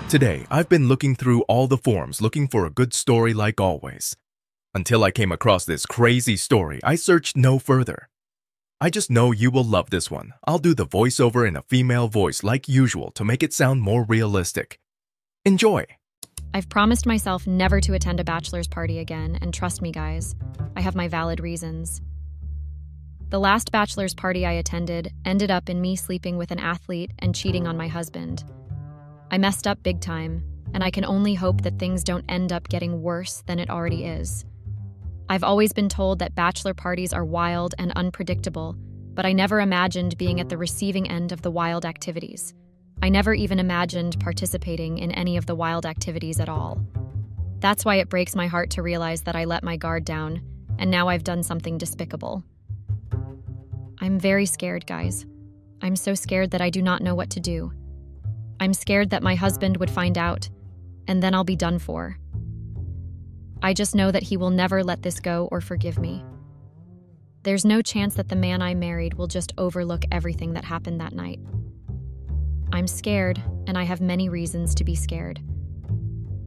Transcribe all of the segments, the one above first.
Today, I've been looking through all the forums looking for a good story like always. Until I came across this crazy story, I searched no further. I just know you will love this one. I'll do the voiceover in a female voice like usual to make it sound more realistic. Enjoy! I've promised myself never to attend a bachelor's party again, and trust me, guys, I have my valid reasons. The last bachelor's party I attended ended up in me sleeping with an athlete and cheating on my husband. I messed up big time, and I can only hope that things don't end up getting worse than it already is. I've always been told that bachelor parties are wild and unpredictable, but I never imagined being at the receiving end of the wild activities. I never even imagined participating in any of the wild activities at all. That's why it breaks my heart to realize that I let my guard down, and now I've done something despicable. I'm very scared, guys. I'm so scared that I do not know what to do. I'm scared that my husband would find out, and then I'll be done for. I just know that he will never let this go or forgive me. There's no chance that the man I married will just overlook everything that happened that night. I'm scared, and I have many reasons to be scared.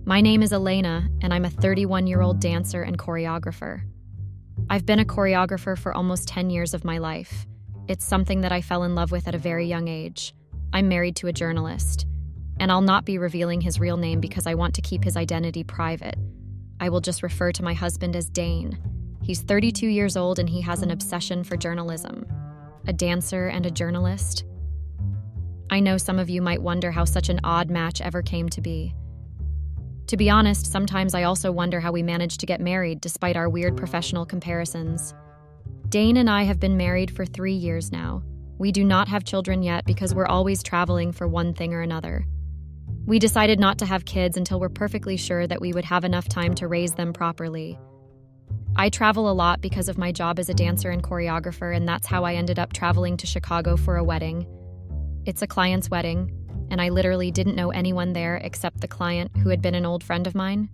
My name is Elena, and I'm a 31-year-old dancer and choreographer. I've been a choreographer for almost 10 years of my life. It's something that I fell in love with at a very young age. I'm married to a journalist, and I'll not be revealing his real name because I want to keep his identity private. I will just refer to my husband as Dane. He's 32 years old and he has an obsession for journalism. A dancer and a journalist? I know some of you might wonder how such an odd match ever came to be. To be honest, sometimes I also wonder how we managed to get married despite our weird professional comparisons. Dane and I have been married for 3 years now. We do not have children yet because we're always traveling for one thing or another. We decided not to have kids until we're perfectly sure that we would have enough time to raise them properly. I travel a lot because of my job as a dancer and choreographer, and that's how I ended up traveling to Chicago for a wedding. It's a client's wedding, and I literally didn't know anyone there except the client who had been an old friend of mine.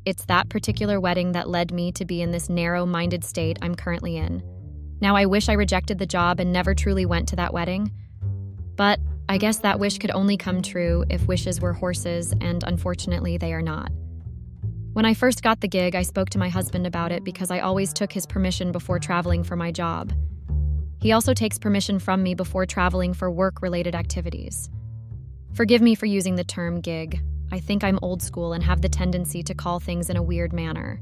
It's that particular wedding that led me to be in this narrow-minded state I'm currently in. Now, I wish I rejected the job and never truly went to that wedding, but I guess that wish could only come true if wishes were horses, and unfortunately, they are not. When I first got the gig, I spoke to my husband about it because I always took his permission before traveling for my job. He also takes permission from me before traveling for work-related activities. Forgive me for using the term gig. I think I'm old school and have the tendency to call things in a weird manner.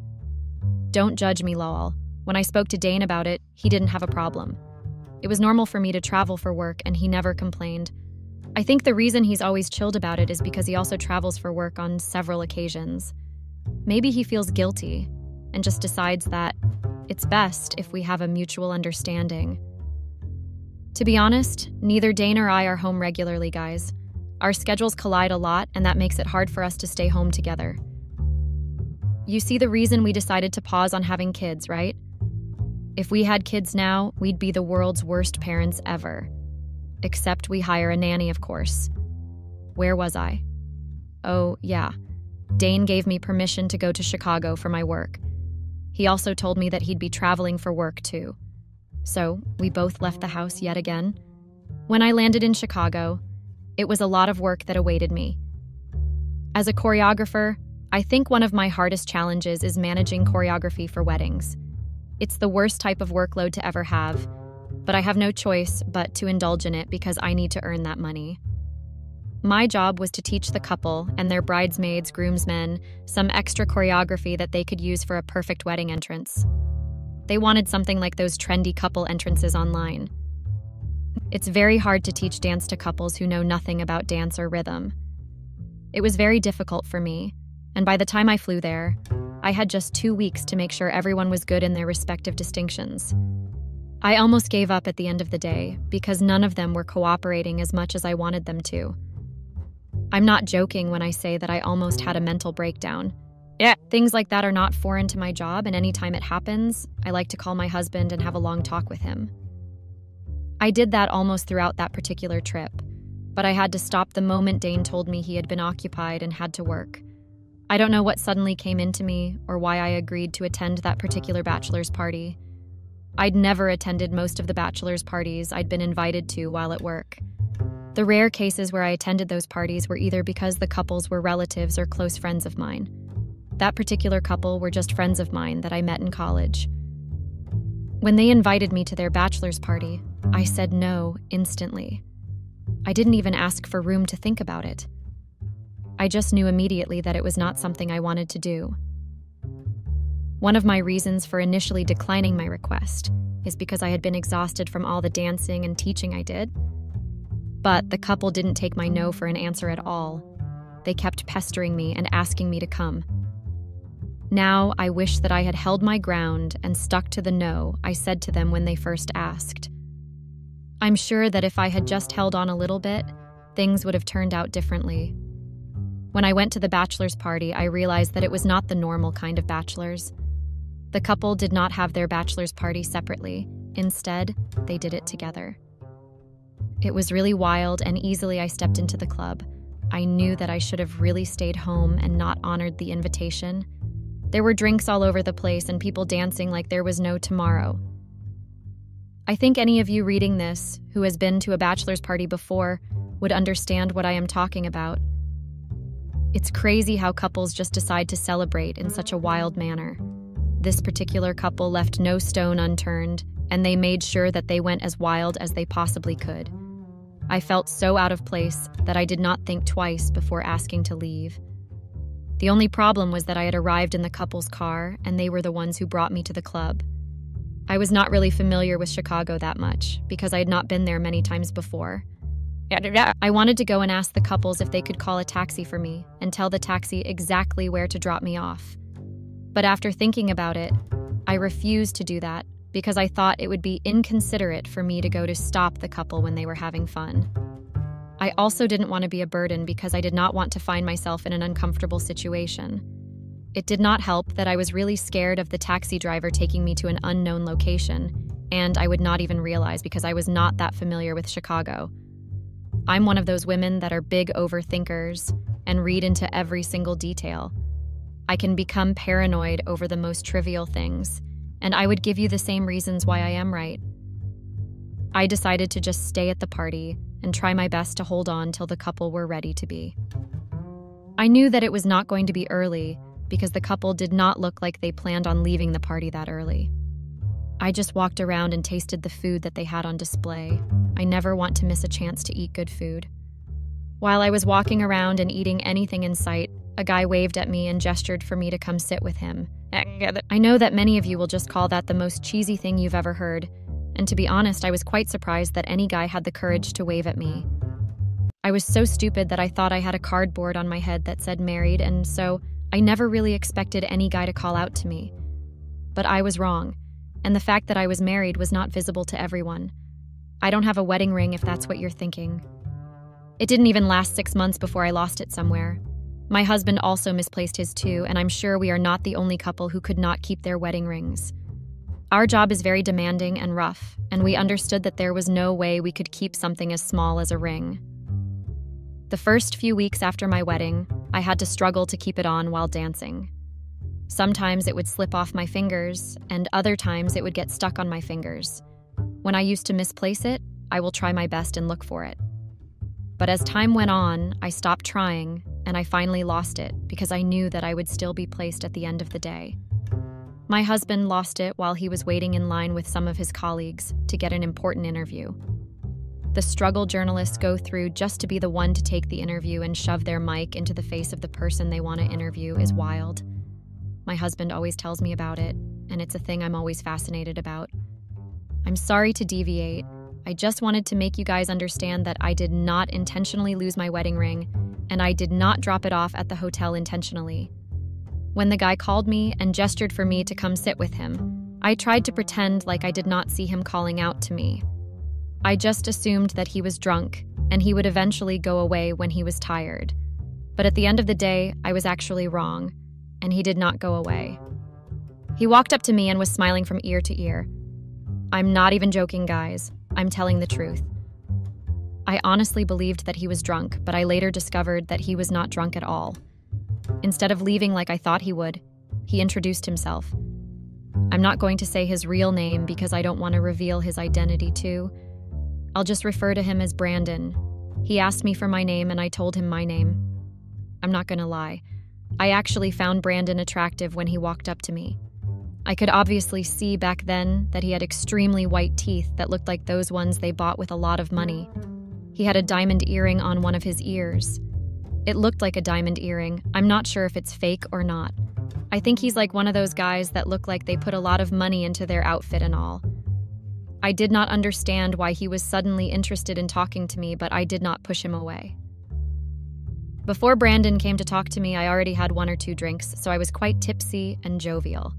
Don't judge me, lol. When I spoke to Dane about it, he didn't have a problem. It was normal for me to travel for work, and he never complained. I think the reason he's always chilled about it is because he also travels for work on several occasions. Maybe he feels guilty and just decides that it's best if we have a mutual understanding. To be honest, neither Dane or I are home regularly, guys. Our schedules collide a lot, and that makes it hard for us to stay home together. You see the reason we decided to pause on having kids, right? If we had kids now, we'd be the world's worst parents ever. Except we hire a nanny, of course. Where was I? Oh, yeah. Dane gave me permission to go to Chicago for my work. He also told me that he'd be traveling for work, too. So, we both left the house yet again. When I landed in Chicago, it was a lot of work that awaited me. As a choreographer, I think one of my hardest challenges is managing choreography for weddings. It's the worst type of workload to ever have, but I have no choice but to indulge in it because I need to earn that money. My job was to teach the couple and their bridesmaids, groomsmen, some extra choreography that they could use for a perfect wedding entrance. They wanted something like those trendy couple entrances online. It's very hard to teach dance to couples who know nothing about dance or rhythm. It was very difficult for me, and by the time I flew there, I had just 2 weeks to make sure everyone was good in their respective distinctions. I almost gave up at the end of the day because none of them were cooperating as much as I wanted them to. I'm not joking when I say that I almost had a mental breakdown. Yeah, things like that are not foreign to my job, and anytime it happens, I like to call my husband and have a long talk with him. I did that almost throughout that particular trip, but I had to stop the moment Dane told me he had been occupied and had to work. I don't know what suddenly came into me or why I agreed to attend that particular bachelor's party. I'd never attended most of the bachelor's parties I'd been invited to while at work. The rare cases where I attended those parties were either because the couples were relatives or close friends of mine. That particular couple were just friends of mine that I met in college. When they invited me to their bachelor's party, I said no instantly. I didn't even ask for room to think about it. I just knew immediately that it was not something I wanted to do. One of my reasons for initially declining my request is because I had been exhausted from all the dancing and teaching I did. But the couple didn't take my no for an answer at all. They kept pestering me and asking me to come. Now I wish that I had held my ground and stuck to the no I said to them when they first asked. I'm sure that if I had just held on a little bit, things would have turned out differently. When I went to the bachelor's party, I realized that it was not the normal kind of bachelors. The couple did not have their bachelor's party separately. Instead, they did it together. It was really wild, and easily I stepped into the club. I knew that I should have really stayed home and not honored the invitation. There were drinks all over the place and people dancing like there was no tomorrow. I think any of you reading this who has been to a bachelor's party before would understand what I am talking about. It's crazy how couples just decide to celebrate in such a wild manner. This particular couple left no stone unturned, and they made sure that they went as wild as they possibly could. I felt so out of place that I did not think twice before asking to leave. The only problem was that I had arrived in the couple's car, and they were the ones who brought me to the club. I was not really familiar with Chicago that much, because I had not been there many times before. I wanted to go and ask the couples if they could call a taxi for me and tell the taxi exactly where to drop me off. But after thinking about it, I refused to do that because I thought it would be inconsiderate for me to go to stop the couple when they were having fun. I also didn't want to be a burden because I did not want to find myself in an uncomfortable situation. It did not help that I was really scared of the taxi driver taking me to an unknown location, and I would not even realize because I was not that familiar with Chicago. I'm one of those women that are big overthinkers and read into every single detail. I can become paranoid over the most trivial things, and I would give you the same reasons why I am right. I decided to just stay at the party and try my best to hold on till the couple were ready to be. I knew that it was not going to be early because the couple did not look like they planned on leaving the party that early. I just walked around and tasted the food that they had on display. I never want to miss a chance to eat good food. While I was walking around and eating anything in sight, a guy waved at me and gestured for me to come sit with him. I know that many of you will just call that the most cheesy thing you've ever heard, and to be honest, I was quite surprised that any guy had the courage to wave at me. I was so stupid that I thought I had a cardboard on my head that said married, and so I never really expected any guy to call out to me. But I was wrong, and the fact that I was married was not visible to everyone. I don't have a wedding ring if that's what you're thinking. It didn't even last 6 months before I lost it somewhere. My husband also misplaced his too, and I'm sure we are not the only couple who could not keep their wedding rings. Our job is very demanding and rough, and we understood that there was no way we could keep something as small as a ring. The first few weeks after my wedding, I had to struggle to keep it on while dancing. Sometimes it would slip off my fingers, and other times it would get stuck on my fingers. When I used to misplace it, I will try my best and look for it. But as time went on, I stopped trying, and I finally lost it because I knew that I would still be placed at the end of the day. My husband lost it while he was waiting in line with some of his colleagues to get an important interview. The struggle journalists go through just to be the one to take the interview and shove their mic into the face of the person they want to interview is wild. My husband always tells me about it, and it's a thing I'm always fascinated about. I'm sorry to deviate. I just wanted to make you guys understand that I did not intentionally lose my wedding ring, and I did not drop it off at the hotel intentionally. When the guy called me and gestured for me to come sit with him, I tried to pretend like I did not see him calling out to me. I just assumed that he was drunk, and he would eventually go away when he was tired. But at the end of the day, I was actually wrong, and he did not go away. He walked up to me and was smiling from ear to ear. I'm not even joking, guys. I'm telling the truth. I honestly believed that he was drunk, but I later discovered that he was not drunk at all. Instead of leaving like I thought he would, he introduced himself. I'm not going to say his real name because I don't want to reveal his identity too. I'll just refer to him as Brandon. He asked me for my name and I told him my name. I'm not gonna lie. I actually found Brandon attractive when he walked up to me. I could obviously see back then that he had extremely white teeth that looked like those ones they bought with a lot of money. He had a diamond earring on one of his ears. It looked like a diamond earring. I'm not sure if it's fake or not. I think he's like one of those guys that look like they put a lot of money into their outfit and all. I did not understand why he was suddenly interested in talking to me, but I did not push him away. Before Brandon came to talk to me, I already had 1 or 2 drinks, so I was quite tipsy and jovial.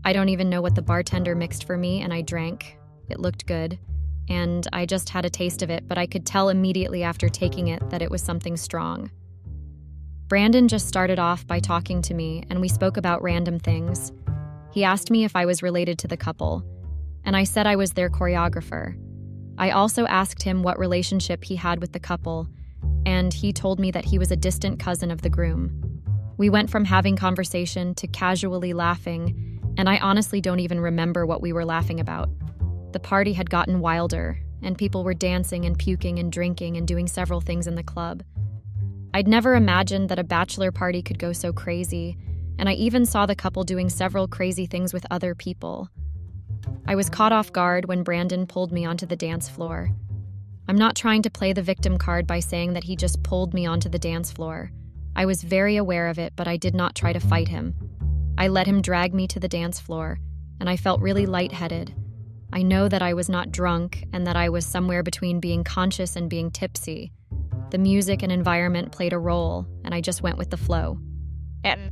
I don't even know what the bartender mixed for me, and I drank. It looked good, and I just had a taste of it, but I could tell immediately after taking it that it was something strong. Brandon just started off by talking to me, and we spoke about random things. He asked me if I was related to the couple, and I said I was their choreographer. I also asked him what relationship he had with the couple, and he told me that he was a distant cousin of the groom. We went from having conversation to casually laughing, and I honestly don't even remember what we were laughing about. The party had gotten wilder, and people were dancing and puking and drinking and doing several things in the club. I'd never imagined that a bachelor party could go so crazy, and I even saw the couple doing several crazy things with other people. I was caught off guard when Brandon pulled me onto the dance floor. I'm not trying to play the victim card by saying that he just pulled me onto the dance floor. I was very aware of it, but I did not try to fight him. I let him drag me to the dance floor, and I felt really lightheaded. I know that I was not drunk and that I was somewhere between being conscious and being tipsy. The music and environment played a role, and I just went with the flow.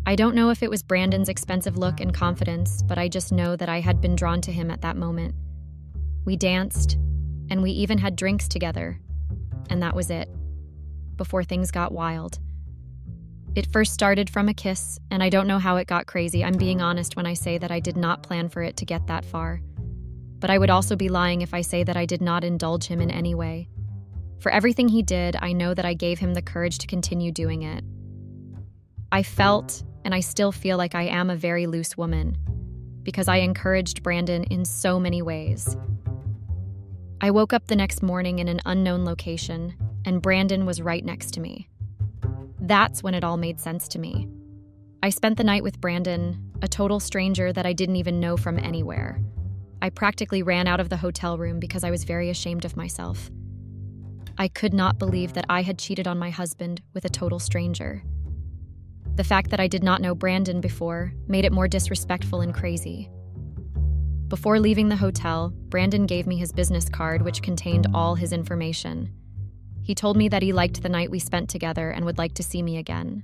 I don't know if it was Brandon's expensive look and confidence, but I just know that I had been drawn to him at that moment. We danced, and we even had drinks together, and that was it, before things got wild. It first started from a kiss, and I don't know how it got crazy. I'm being honest when I say that I did not plan for it to get that far. But I would also be lying if I say that I did not indulge him in any way. For everything he did, I know that I gave him the courage to continue doing it. I felt, and I still feel like I am a very loose woman, because I encouraged Brandon in so many ways. I woke up the next morning in an unknown location, and Brandon was right next to me. That's when it all made sense to me. I spent the night with Brandon, a total stranger that I didn't even know from anywhere. I practically ran out of the hotel room because I was very ashamed of myself. I could not believe that I had cheated on my husband with a total stranger. The fact that I did not know Brandon before made it more disrespectful and crazy. Before leaving the hotel, Brandon gave me his business card, which contained all his information. He told me that he liked the night we spent together and would like to see me again.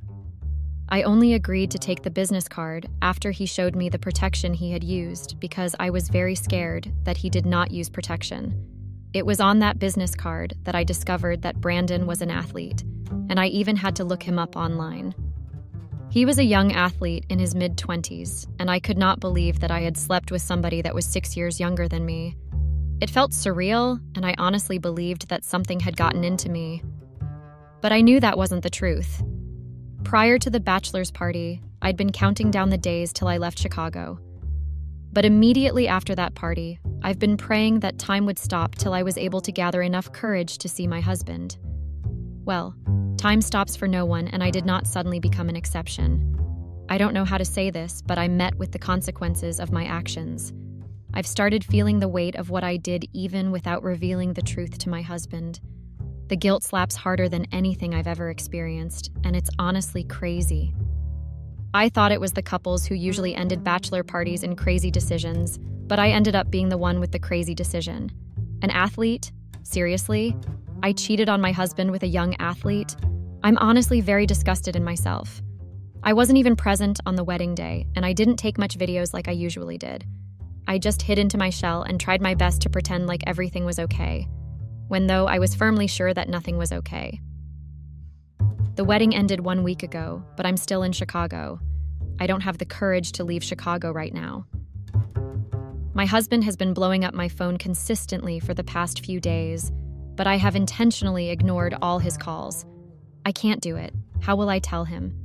I only agreed to take the business card after he showed me the protection he had used because I was very scared that he did not use protection. It was on that business card that I discovered that Brandon was an athlete, and I even had to look him up online. He was a young athlete in his mid-20s, and I could not believe that I had slept with somebody that was 6 years younger than me. It felt surreal, and I honestly believed that something had gotten into me. But I knew that wasn't the truth. Prior to the bachelor's party, I'd been counting down the days till I left Chicago. But immediately after that party, I've been praying that time would stop till I was able to gather enough courage to see my husband. Well, time stops for no one, and I did not suddenly become an exception. I don't know how to say this, but I met with the consequences of my actions. I've started feeling the weight of what I did even without revealing the truth to my husband. The guilt slaps harder than anything I've ever experienced, and it's honestly crazy. I thought it was the couples who usually ended bachelor parties in crazy decisions, but I ended up being the one with the crazy decision. An athlete? Seriously? I cheated on my husband with a young athlete? I'm honestly very disgusted in myself. I wasn't even present on the wedding day, and I didn't take much videos like I usually did. I just hid into my shell and tried my best to pretend like everything was okay, when though I was firmly sure that nothing was okay. The wedding ended 1 week ago, but I'm still in Chicago. I don't have the courage to leave Chicago right now. My husband has been blowing up my phone consistently for the past few days, but I have intentionally ignored all his calls. I can't do it. How will I tell him?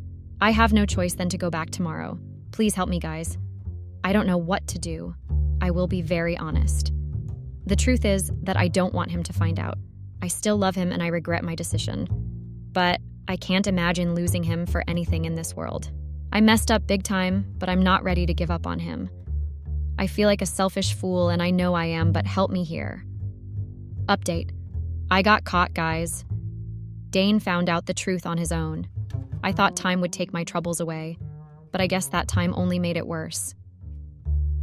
I have no choice than to go back tomorrow. Please help me, guys. I don't know what to do. I will be very honest. The truth is that I don't want him to find out. I still love him and I regret my decision. But I can't imagine losing him for anything in this world. I messed up big time, but I'm not ready to give up on him. I feel like a selfish fool and I know I am, but help me here. Update. I got caught, guys. Dane found out the truth on his own. I thought time would take my troubles away, but I guess that time only made it worse.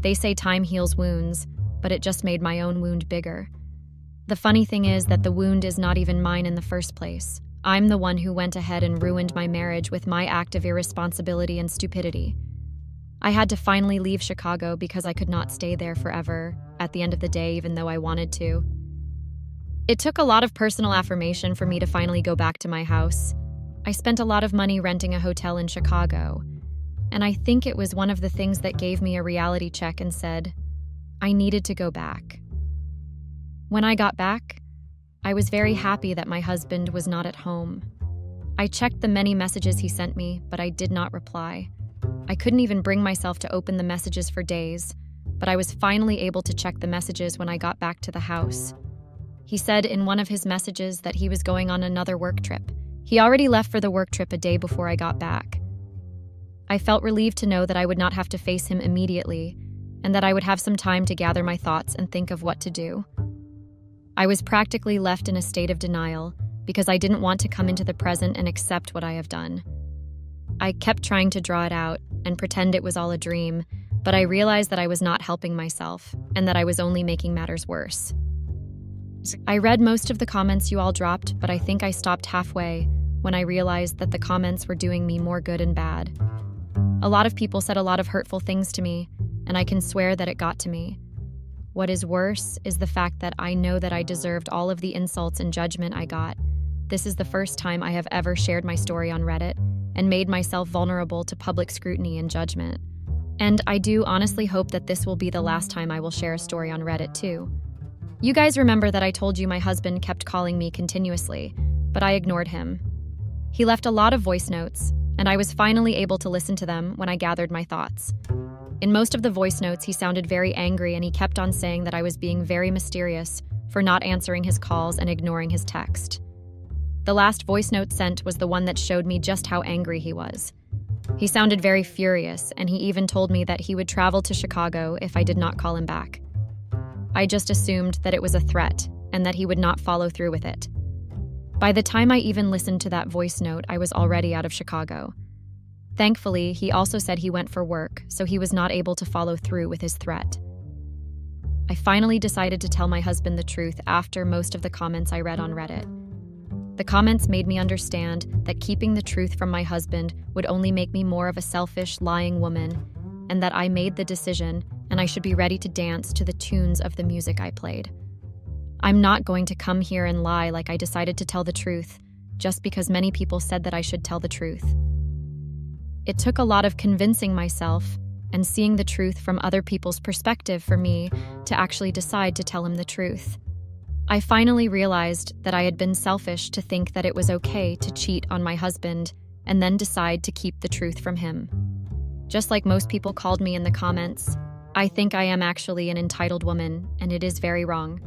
They say time heals wounds, but it just made my own wound bigger. The funny thing is that the wound is not even mine in the first place. I'm the one who went ahead and ruined my marriage with my act of irresponsibility and stupidity. I had to finally leave Chicago because I could not stay there forever, at the end of the day, even though I wanted to. It took a lot of personal affirmation for me to finally go back to my house. I spent a lot of money renting a hotel in Chicago, and I think it was one of the things that gave me a reality check and said, I needed to go back. When I got back, I was very happy that my husband was not at home. I checked the many messages he sent me, but I did not reply. I couldn't even bring myself to open the messages for days, but I was finally able to check the messages when I got back to the house. He said in one of his messages that he was going on another work trip. He already left for the work trip a day before I got back. I felt relieved to know that I would not have to face him immediately, and that I would have some time to gather my thoughts and think of what to do. I was practically left in a state of denial because I didn't want to come into the present and accept what I have done. I kept trying to draw it out and pretend it was all a dream, but I realized that I was not helping myself and that I was only making matters worse. I read most of the comments you all dropped, but I think I stopped halfway when I realized that the comments were doing me more good and bad. A lot of people said a lot of hurtful things to me, and I can swear that it got to me. What is worse is the fact that I know that I deserved all of the insults and judgment I got. This is the first time I have ever shared my story on Reddit and made myself vulnerable to public scrutiny and judgment. And I do honestly hope that this will be the last time I will share a story on Reddit too. You guys remember that I told you my husband kept calling me continuously, but I ignored him. He left a lot of voice notes, and I was finally able to listen to them when I gathered my thoughts. In most of the voice notes, he sounded very angry and he kept on saying that I was being very mysterious for not answering his calls and ignoring his text. The last voice note sent was the one that showed me just how angry he was. He sounded very furious, and he even told me that he would travel to Chicago if I did not call him back. I just assumed that it was a threat and that he would not follow through with it. By the time I even listened to that voice note, I was already out of Chicago. Thankfully, he also said he went for work, so he was not able to follow through with his threat. I finally decided to tell my husband the truth after most of the comments I read on Reddit. The comments made me understand that keeping the truth from my husband would only make me more of a selfish, lying woman, and that I made the decision and I should be ready to dance to the tunes of the music I played. I'm not going to come here and lie like I decided to tell the truth, just because many people said that I should tell the truth. It took a lot of convincing myself and seeing the truth from other people's perspective for me to actually decide to tell him the truth. I finally realized that I had been selfish to think that it was okay to cheat on my husband and then decide to keep the truth from him. Just like most people called me in the comments, I think I am actually an entitled woman, and it is very wrong.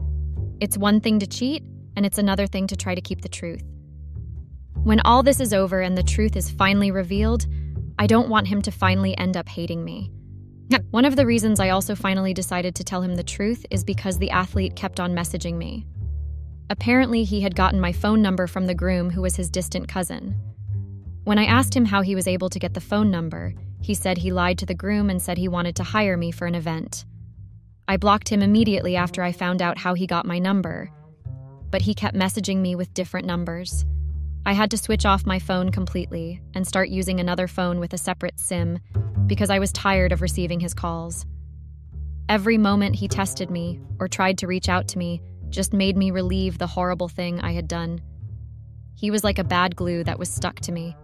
It's one thing to cheat, and it's another thing to try to keep the truth. When all this is over and the truth is finally revealed, I don't want him to finally end up hating me. One of the reasons I also finally decided to tell him the truth is because the athlete kept on messaging me. Apparently, he had gotten my phone number from the groom, who was his distant cousin. When I asked him how he was able to get the phone number, he said he lied to the groom and said he wanted to hire me for an event. I blocked him immediately after I found out how he got my number, but he kept messaging me with different numbers. I had to switch off my phone completely and start using another phone with a separate SIM because I was tired of receiving his calls. Every moment he tested me or tried to reach out to me just made me relieve the horrible thing I had done. He was like a bad glue that was stuck to me.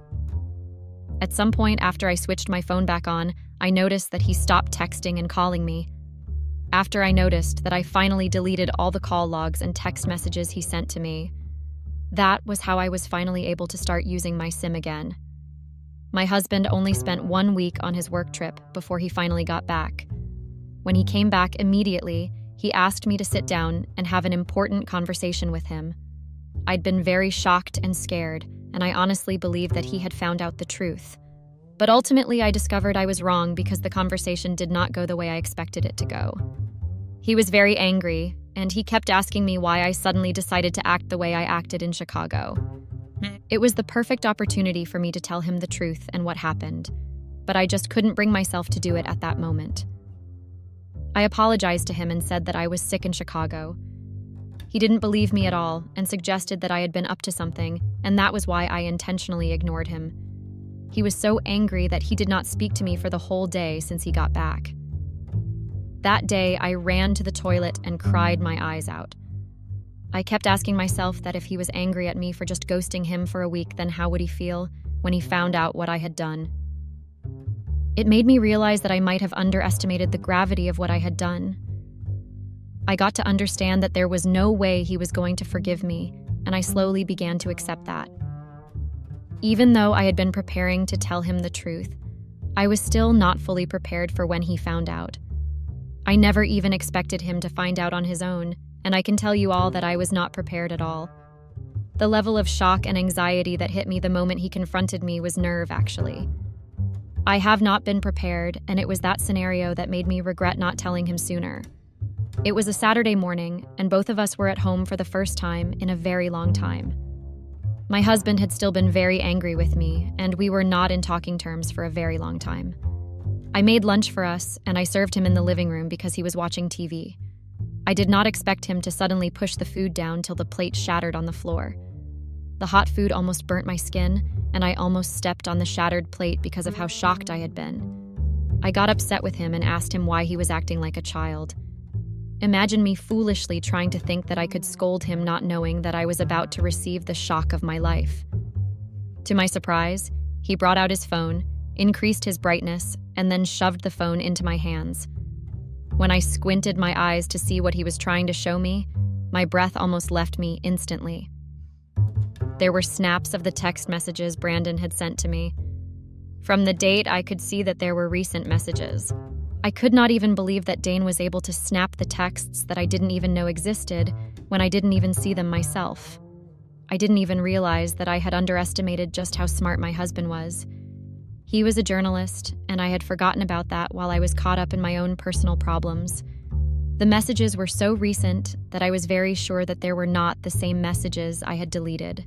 At some point after I switched my phone back on, I noticed that he stopped texting and calling me. After I noticed that I finally deleted all the call logs and text messages he sent to me, that was how I was finally able to start using my SIM again. My husband only spent 1 week on his work trip before he finally got back. When he came back immediately, he asked me to sit down and have an important conversation with him. I'd been very shocked and scared, and I honestly believed that he had found out the truth. But ultimately, I discovered I was wrong because the conversation did not go the way I expected it to go. He was very angry, and he kept asking me why I suddenly decided to act the way I acted in Chicago. It was the perfect opportunity for me to tell him the truth and what happened, but I just couldn't bring myself to do it at that moment. I apologized to him and said that I was sick in Chicago. He didn't believe me at all and suggested that I had been up to something, and that was why I intentionally ignored him. He was so angry that he did not speak to me for the whole day since he got back. That day, I ran to the toilet and cried my eyes out. I kept asking myself that if he was angry at me for just ghosting him for a week, then how would he feel when he found out what I had done? It made me realize that I might have underestimated the gravity of what I had done. I got to understand that there was no way he was going to forgive me, and I slowly began to accept that. Even though I had been preparing to tell him the truth, I was still not fully prepared for when he found out. I never even expected him to find out on his own, and I can tell you all that I was not prepared at all. The level of shock and anxiety that hit me the moment he confronted me was nerve, actually. I have not been prepared, and it was that scenario that made me regret not telling him sooner. It was a Saturday morning, and both of us were at home for the first time in a very long time. My husband had still been very angry with me, and we were not in talking terms for a very long time. I made lunch for us, and I served him in the living room because he was watching TV. I did not expect him to suddenly push the food down till the plate shattered on the floor. The hot food almost burnt my skin, and I almost stepped on the shattered plate because of how shocked I had been. I got upset with him and asked him why he was acting like a child. Imagine me foolishly trying to think that I could scold him, not knowing that I was about to receive the shock of my life. To my surprise, he brought out his phone, increased his brightness, and then shoved the phone into my hands. When I squinted my eyes to see what he was trying to show me, my breath almost left me instantly. There were snaps of the text messages Brandon had sent to me. From the date, I could see that there were recent messages. I could not even believe that Dane was able to snap the texts that I didn't even know existed when I didn't even see them myself. I didn't even realize that I had underestimated just how smart my husband was. He was a journalist, and I had forgotten about that while I was caught up in my own personal problems. The messages were so recent that I was very sure that there were not the same messages I had deleted.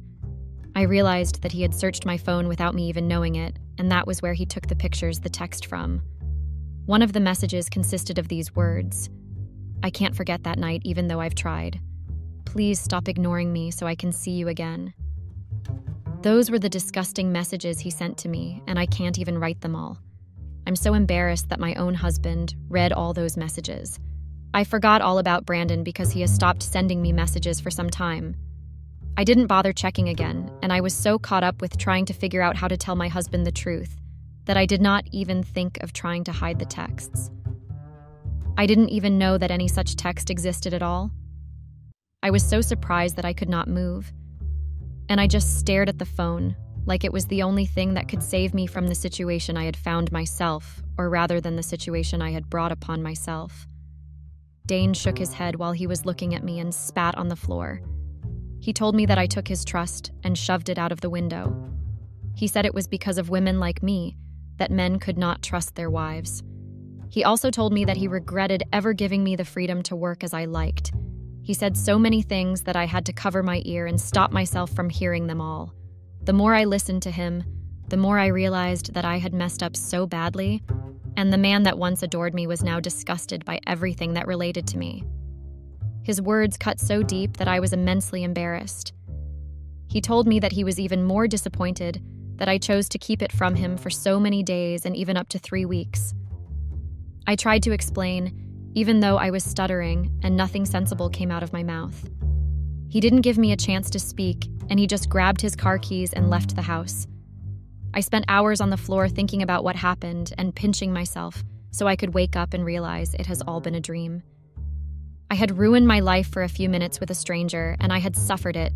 I realized that he had searched my phone without me even knowing it, and that was where he took the pictures the text from. One of the messages consisted of these words: "I can't forget that night even though I've tried. Please stop ignoring me so I can see you again." Those were the disgusting messages he sent to me, and I can't even write them all. I'm so embarrassed that my own husband read all those messages. I forgot all about Brandon because he has stopped sending me messages for some time. I didn't bother checking again, and I was so caught up with trying to figure out how to tell my husband the truth that I did not even think of trying to hide the texts. I didn't even know that any such text existed at all. I was so surprised that I could not move, and I just stared at the phone like it was the only thing that could save me from the situation I had found myself, or rather than the situation I had brought upon myself. Dane shook his head while he was looking at me and spat on the floor. He told me that I took his trust and shoved it out of the window. He said it was because of women like me that men could not trust their wives. He also told me that he regretted ever giving me the freedom to work as I liked. He said so many things that I had to cover my ear and stop myself from hearing them all. The more I listened to him, the more I realized that I had messed up so badly, and the man that once adored me was now disgusted by everything that related to me. His words cut so deep that I was immensely embarrassed. He told me that he was even more disappointed that I chose to keep it from him for so many days and even up to 3 weeks. I tried to explain, even though I was stuttering and nothing sensible came out of my mouth. He didn't give me a chance to speak, and he just grabbed his car keys and left the house. I spent hours on the floor thinking about what happened and pinching myself so I could wake up and realize it has all been a dream. I had ruined my life for a few minutes with a stranger, and I had suffered it,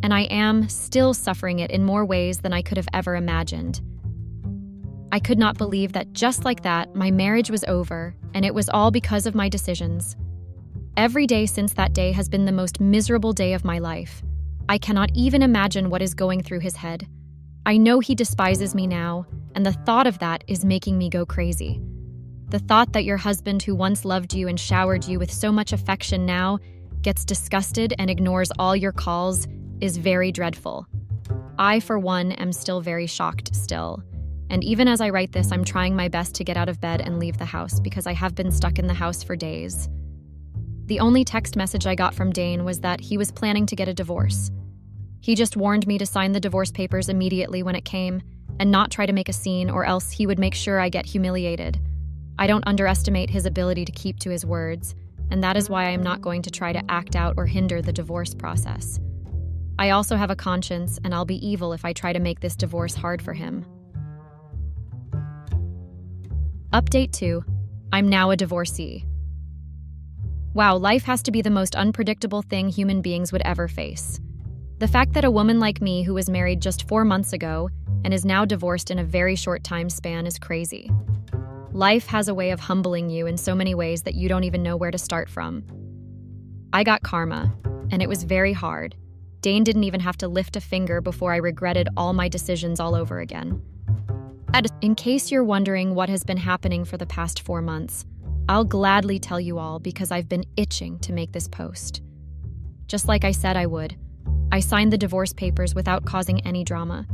and I am still suffering it in more ways than I could have ever imagined. I could not believe that just like that, my marriage was over, and it was all because of my decisions. Every day since that day has been the most miserable day of my life. I cannot even imagine what is going through his head. I know he despises me now, and the thought of that is making me go crazy. The thought that your husband, who once loved you and showered you with so much affection, now gets disgusted and ignores all your calls is very dreadful. I, for one, am still very shocked still. And even as I write this, I'm trying my best to get out of bed and leave the house because I have been stuck in the house for days. The only text message I got from Dane was that he was planning to get a divorce. He just warned me to sign the divorce papers immediately when it came and not try to make a scene, or else he would make sure I get humiliated. I don't underestimate his ability to keep to his words, and that is why I am not going to try to act out or hinder the divorce process. I also have a conscience, and I'll be evil if I try to make this divorce hard for him. Update 2. I'm now a divorcee. Wow, life has to be the most unpredictable thing human beings would ever face. The fact that a woman like me, who was married just 4 months ago and is now divorced in a very short time span, is crazy. Life has a way of humbling you in so many ways that you don't even know where to start from. I got karma, and it was very hard. Dane didn't even have to lift a finger before I regretted all my decisions all over again. In case you're wondering what has been happening for the past 4 months, I'll gladly tell you all because I've been itching to make this post. Just like I said I would, I signed the divorce papers without causing any drama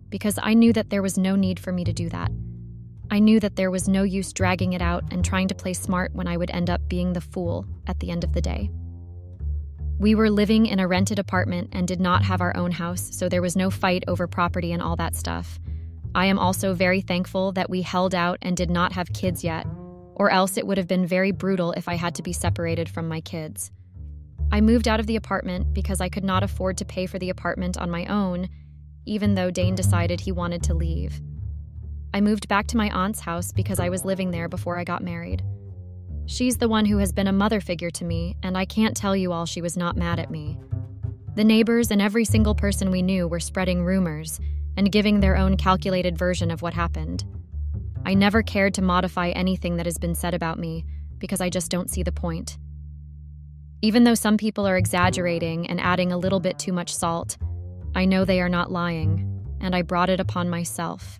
because I knew that there was no need for me to do that. I knew that there was no use dragging it out and trying to play smart when I would end up being the fool at the end of the day. We were living in a rented apartment and did not have our own house, so there was no fight over property and all that stuff. I am also very thankful that we held out and did not have kids yet, or else it would have been very brutal if I had to be separated from my kids. I moved out of the apartment because I could not afford to pay for the apartment on my own, even though Dane decided he wanted to leave. I moved back to my aunt's house because I was living there before I got married. She's the one who has been a mother figure to me, and I can't tell you all she was not mad at me. The neighbors and every single person we knew were spreading rumors and giving their own calculated version of what happened. I never cared to modify anything that has been said about me because I just don't see the point. Even though some people are exaggerating and adding a little bit too much salt, I know they are not lying, and I brought it upon myself.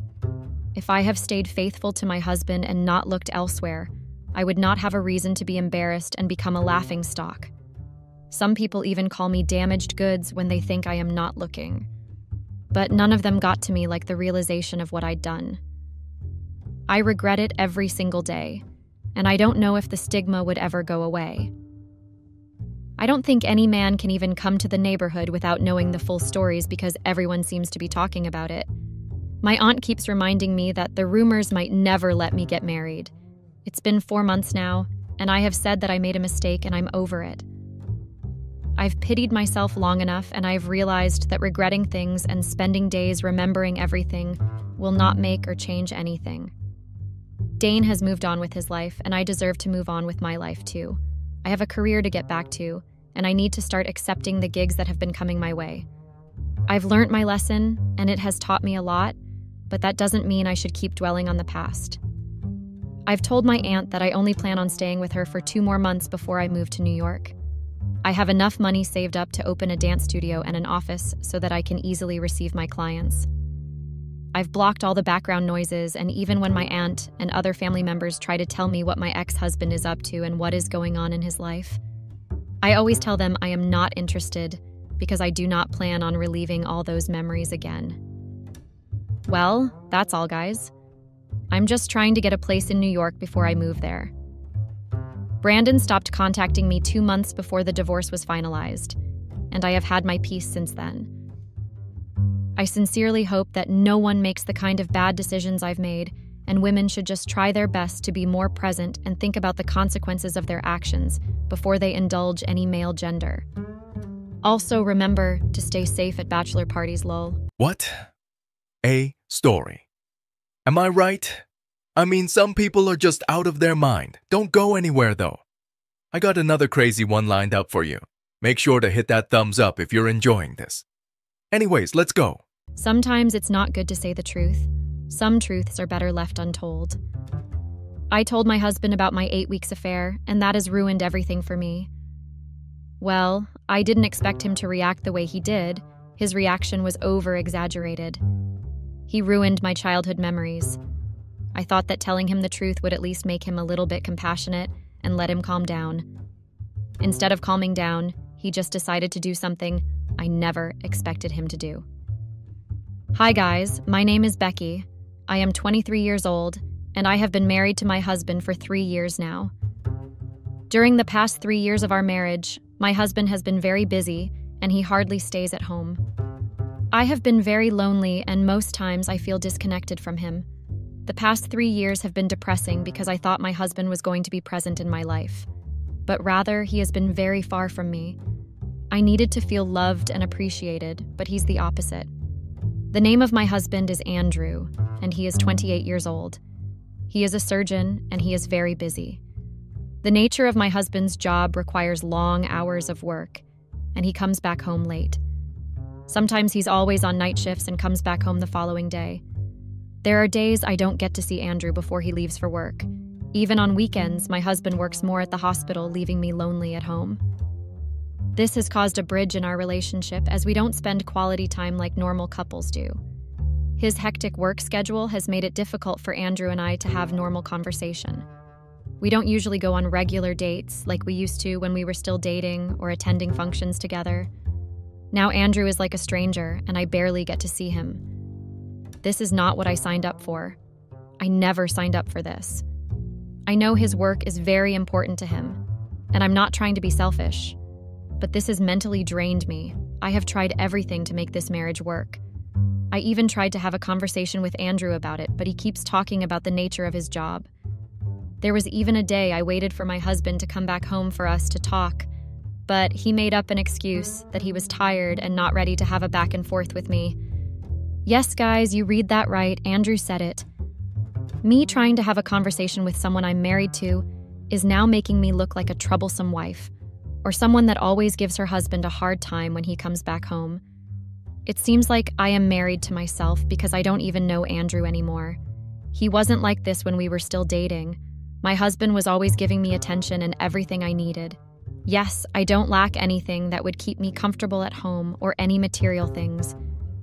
If I have stayed faithful to my husband and not looked elsewhere, I would not have a reason to be embarrassed and become a laughingstock. Some people even call me damaged goods when they think I am not looking. But none of them got to me like the realization of what I'd done. I regret it every single day, and I don't know if the stigma would ever go away. I don't think any man can even come to the neighborhood without knowing the full stories because everyone seems to be talking about it. My aunt keeps reminding me that the rumors might never let me get married. It's been 4 months now, and I have said that I made a mistake and I'm over it. I've pitied myself long enough, and I've realized that regretting things and spending days remembering everything will not make or change anything. Dane has moved on with his life, and I deserve to move on with my life too. I have a career to get back to, and I need to start accepting the gigs that have been coming my way. I've learned my lesson, and it has taught me a lot, but that doesn't mean I should keep dwelling on the past. I've told my aunt that I only plan on staying with her for 2 more months before I move to New York. I have enough money saved up to open a dance studio and an office so that I can easily receive my clients. I've blocked all the background noises, and even when my aunt and other family members try to tell me what my ex-husband is up to and what is going on in his life, I always tell them I am not interested because I do not plan on reliving all those memories again. Well, that's all, guys. I'm just trying to get a place in New York before I move there. Brandon stopped contacting me 2 months before the divorce was finalized, and I have had my peace since then. I sincerely hope that no one makes the kind of bad decisions I've made, and women should just try their best to be more present and think about the consequences of their actions before they indulge any male gender. Also, remember to stay safe at bachelor parties, lol. What? A story. Am I right? I mean, some people are just out of their mind. Don't go anywhere, though. I got another crazy one lined up for you. Make sure to hit that thumbs up if you're enjoying this. Anyways, let's go. Sometimes it's not good to say the truth. Some truths are better left untold. I told my husband about my 8 weeks affair, and that has ruined everything for me. Well, I didn't expect him to react the way he did. His reaction was over-exaggerated. He ruined my childhood memories. I thought that telling him the truth would at least make him a little bit compassionate and let him calm down. Instead of calming down, he just decided to do something I never expected him to do. Hi guys, my name is Becky. I am 23 years old, and I have been married to my husband for 3 years now. During the past 3 years of our marriage, my husband has been very busy, and he hardly stays at home. I have been very lonely, and most times I feel disconnected from him. The past 3 years have been depressing because I thought my husband was going to be present in my life. But rather, he has been very far from me. I needed to feel loved and appreciated, but he's the opposite. The name of my husband is Andrew, and he is 28 years old. He is a surgeon, and he is very busy. The nature of my husband's job requires long hours of work, and he comes back home late. Sometimes he's always on night shifts and comes back home the following day. There are days I don't get to see Andrew before he leaves for work. Even on weekends, my husband works more at the hospital, leaving me lonely at home. This has caused a bridge in our relationship as we don't spend quality time like normal couples do. His hectic work schedule has made it difficult for Andrew and I to have normal conversation. We don't usually go on regular dates like we used to when we were still dating or attending functions together. Now Andrew is like a stranger, and I barely get to see him. This is not what I signed up for. I never signed up for this. I know his work is very important to him, and I'm not trying to be selfish. But this has mentally drained me. I have tried everything to make this marriage work. I even tried to have a conversation with Andrew about it, but he keeps talking about the nature of his job. There was even a day I waited for my husband to come back home for us to talk, but he made up an excuse that he was tired and not ready to have a back and forth with me. Yes, guys, you read that right. Andrew said it. Me trying to have a conversation with someone I'm married to is now making me look like a troublesome wife, or someone that always gives her husband a hard time when he comes back home. It seems like I am married to myself because I don't even know Andrew anymore. He wasn't like this when we were still dating. My husband was always giving me attention and everything I needed. Yes, I don't lack anything that would keep me comfortable at home or any material things,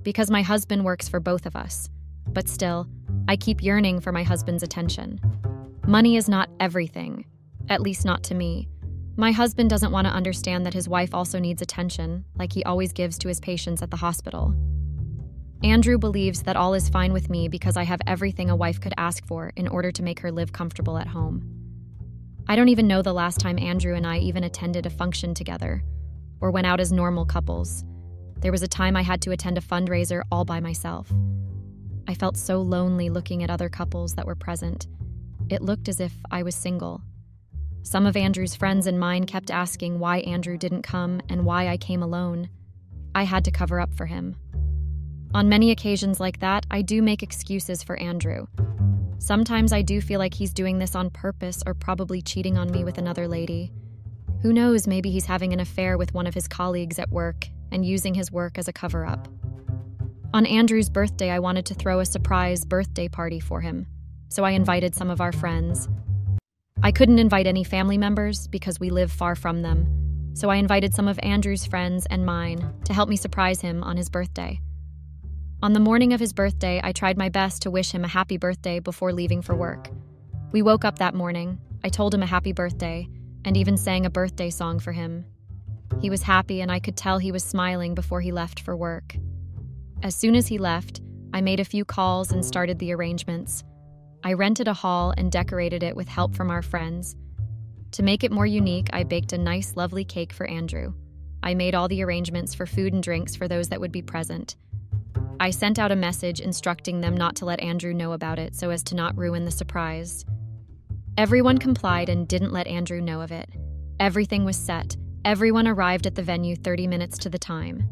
because my husband works for both of us. But still, I keep yearning for my husband's attention. Money is not everything, at least not to me. My husband doesn't want to understand that his wife also needs attention, like he always gives to his patients at the hospital. Andrew believes that all is fine with me because I have everything a wife could ask for in order to make her live comfortable at home. I don't even know the last time Andrew and I even attended a function together, or went out as normal couples. There was a time I had to attend a fundraiser all by myself. I felt so lonely looking at other couples that were present. It looked as if I was single. Some of Andrew's friends and mine kept asking why Andrew didn't come and why I came alone. I had to cover up for him. On many occasions like that, I do make excuses for Andrew. Sometimes I do feel like he's doing this on purpose or probably cheating on me with another lady. Who knows, maybe he's having an affair with one of his colleagues at work and using his work as a cover-up. On Andrew's birthday, I wanted to throw a surprise birthday party for him, so I invited some of our friends. I couldn't invite any family members because we live far from them, so I invited some of Andrew's friends and mine to help me surprise him on his birthday. On the morning of his birthday, I tried my best to wish him a happy birthday before leaving for work. We woke up that morning, I told him a happy birthday, and even sang a birthday song for him. He was happy, and I could tell he was smiling before he left for work. As soon as he left, I made a few calls and started the arrangements. I rented a hall and decorated it with help from our friends. To make it more unique, I baked a nice, lovely cake for Andrew. I made all the arrangements for food and drinks for those that would be present. I sent out a message instructing them not to let Andrew know about it so as to not ruin the surprise. Everyone complied and didn't let Andrew know of it. Everything was set. Everyone arrived at the venue 30 minutes to the time.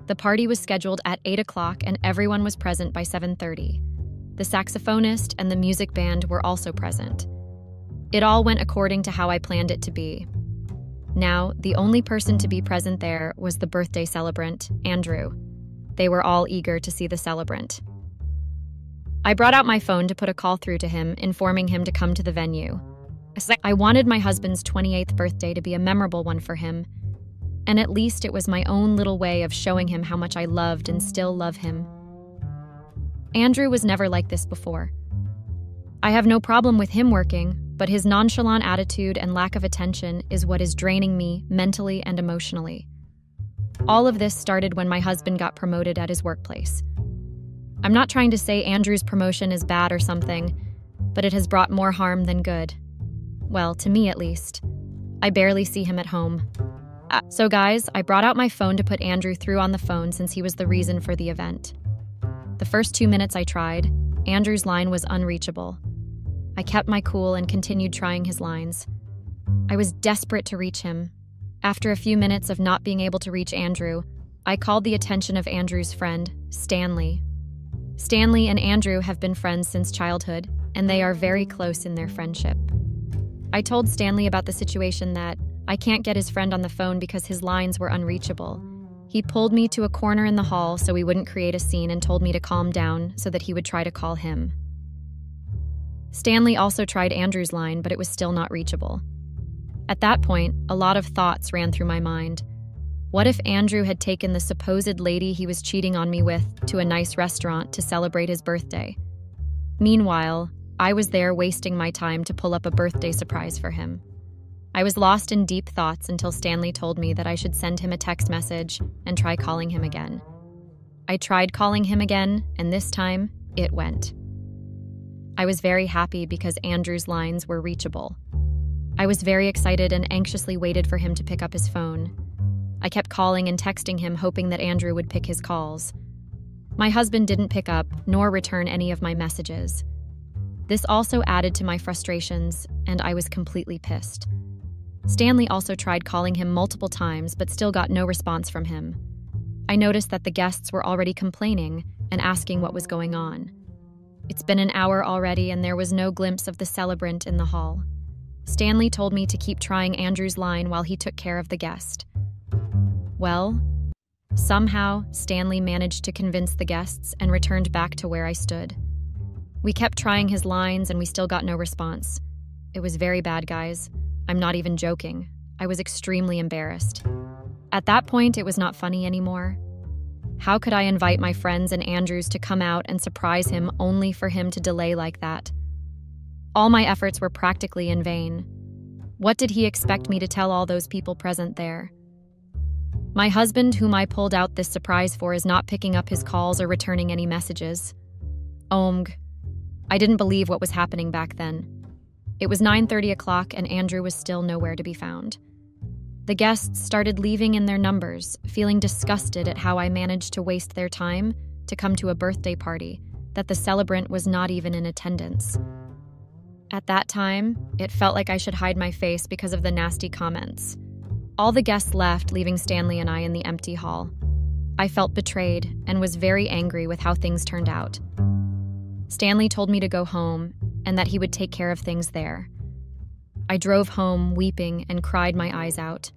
The party was scheduled at 8 o'clock and everyone was present by 7:30. The saxophonist and the music band were also present. It all went according to how I planned it to be. Now, the only person to be present there was the birthday celebrant, Andrew. They were all eager to see the celebrant. I brought out my phone to put a call through to him, informing him to come to the venue. I wanted my husband's 28th birthday to be a memorable one for him. and at least it was my own little way of showing him how much I loved and still love him. Andrew was never like this before. I have no problem with him working, but his nonchalant attitude and lack of attention is what is draining me mentally and emotionally. All of this started when my husband got promoted at his workplace. I'm not trying to say Andrew's promotion is bad or something, but it has brought more harm than good. Well, to me at least. I barely see him at home. So guys, I brought out my phone to put Andrew through on the phone since he was the reason for the event. The first 2 minutes I tried, Andrew's line was unreachable. I kept my cool and continued trying his lines. I was desperate to reach him. After a few minutes of not being able to reach Andrew, I called the attention of Andrew's friend, Stanley. Stanley and Andrew have been friends since childhood, and they are very close in their friendship. I told Stanley about the situation that I can't get his friend on the phone because his lines were unreachable. He pulled me to a corner in the hall so we wouldn't create a scene and told me to calm down so that he would try to call him. Stanley also tried Andrew's line, but it was still not reachable. At that point, a lot of thoughts ran through my mind. What if Andrew had taken the supposed lady he was cheating on me with to a nice restaurant to celebrate his birthday? Meanwhile, I was there wasting my time to pull up a birthday surprise for him. I was lost in deep thoughts until Stanley told me that I should send him a text message and try calling him again. I tried calling him again, and this time, it went. I was very happy because Andrew's lines were reachable. I was very excited and anxiously waited for him to pick up his phone. I kept calling and texting him, hoping that Andrew would pick his calls. My husband didn't pick up, nor return any of my messages. This also added to my frustrations, and I was completely pissed. Stanley also tried calling him multiple times, but still got no response from him. I noticed that the guests were already complaining and asking what was going on. It's been an hour already, and there was no glimpse of the celebrant in the hall. Stanley told me to keep trying Andrew's line while he took care of the guest. Well, somehow, Stanley managed to convince the guests and returned back to where I stood. We kept trying his lines, and we still got no response. It was very bad, guys. I'm not even joking. I was extremely embarrassed. At that point, it was not funny anymore. How could I invite my friends and Andrews to come out and surprise him only for him to delay like that? All my efforts were practically in vain. What did he expect me to tell all those people present there? My husband, whom I pulled out this surprise for, is not picking up his calls or returning any messages. I didn't believe what was happening back then. It was 9:30 and Andrew was still nowhere to be found. The guests started leaving in their numbers, feeling disgusted at how I managed to waste their time to come to a birthday party that the celebrant was not even in attendance. At that time, it felt like I should hide my face because of the nasty comments. All the guests left, leaving Stanley and I in the empty hall. I felt betrayed and was very angry with how things turned out. Stanley told me to go home and that he would take care of things there. I drove home, weeping, and cried my eyes out.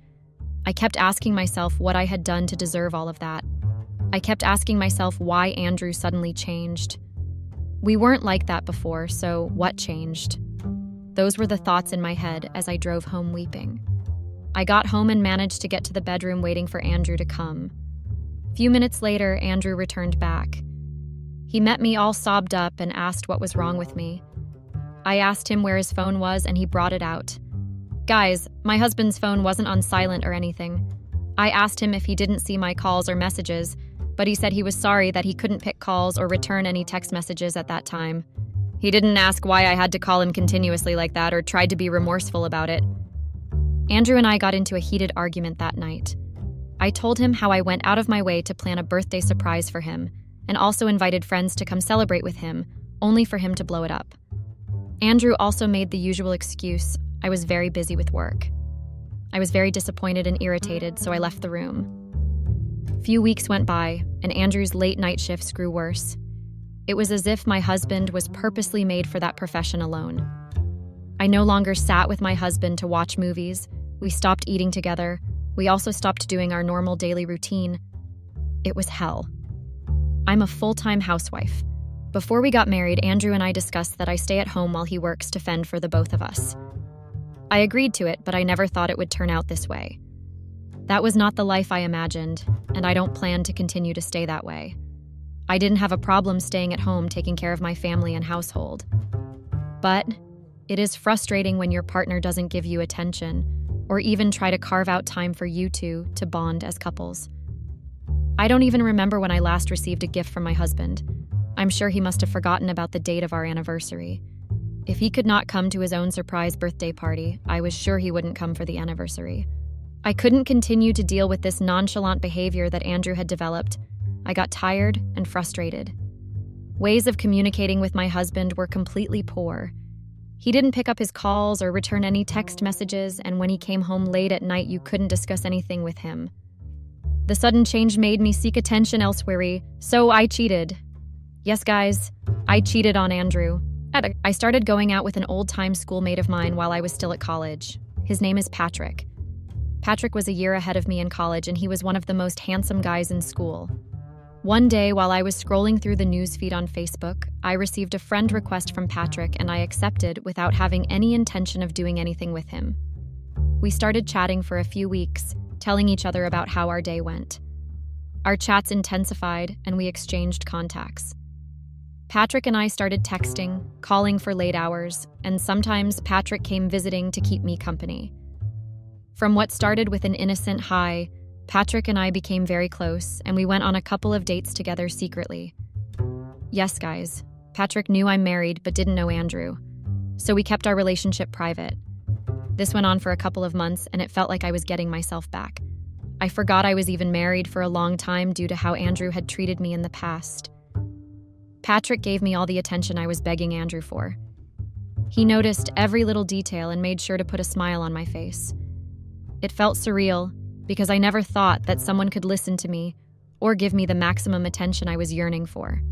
I kept asking myself what I had done to deserve all of that. I kept asking myself why Andrew suddenly changed. We weren't like that before, so what changed? Those were the thoughts in my head as I drove home weeping. I got home and managed to get to the bedroom waiting for Andrew to come. A few minutes later, Andrew returned back. He met me all sobbed up and asked what was wrong with me. I asked him where his phone was, and he brought it out. Guys, my husband's phone wasn't on silent or anything. I asked him if he didn't see my calls or messages, but he said he was sorry that he couldn't pick calls or return any text messages at that time. He didn't ask why I had to call him continuously like that or tried to be remorseful about it. Andrew and I got into a heated argument that night. I told him how I went out of my way to plan a birthday surprise for him and also invited friends to come celebrate with him, only for him to blow it up. Andrew also made the usual excuse: I was very busy with work. I was very disappointed and irritated, so I left the room. A few weeks went by, and Andrew's late night shifts grew worse. It was as if my husband was purposely made for that profession alone. I no longer sat with my husband to watch movies. We stopped eating together. We also stopped doing our normal daily routine. It was hell. I'm a full-time housewife. Before we got married, Andrew and I discussed that I stay at home while he works to fend for the both of us. I agreed to it, but I never thought it would turn out this way. That was not the life I imagined, and I don't plan to continue to stay that way. I didn't have a problem staying at home taking care of my family and household. But it is frustrating when your partner doesn't give you attention or even try to carve out time for you two to bond as couples. I don't even remember when I last received a gift from my husband. I'm sure he must have forgotten about the date of our anniversary. If he could not come to his own surprise birthday party, I was sure he wouldn't come for the anniversary. I couldn't continue to deal with this nonchalant behavior that Andrew had developed. I got tired and frustrated. Ways of communicating with my husband were completely poor. He didn't pick up his calls or return any text messages, and when he came home late at night, you couldn't discuss anything with him. The sudden change made me seek attention elsewhere, so I cheated. Yes, guys, I cheated on Andrew. I started going out with an old-time schoolmate of mine while I was still at college. His name is Patrick. Patrick was a year ahead of me in college, and he was one of the most handsome guys in school. One day, while I was scrolling through the newsfeed on Facebook, I received a friend request from Patrick, and I accepted without having any intention of doing anything with him. We started chatting for a few weeks, telling each other about how our day went. Our chats intensified, and we exchanged contacts. Patrick and I started texting, calling for late hours, and sometimes Patrick came visiting to keep me company. From what started with an innocent hi, Patrick and I became very close, and we went on a couple of dates together secretly. Yes, guys, Patrick knew I'm married but didn't know Andrew, so we kept our relationship private. This went on for a couple of months, and it felt like I was getting myself back. I forgot I was even married for a long time due to how Andrew had treated me in the past. Patrick gave me all the attention I was begging Andrew for. He noticed every little detail and made sure to put a smile on my face. It felt surreal because I never thought that someone could listen to me or give me the maximum attention I was yearning for.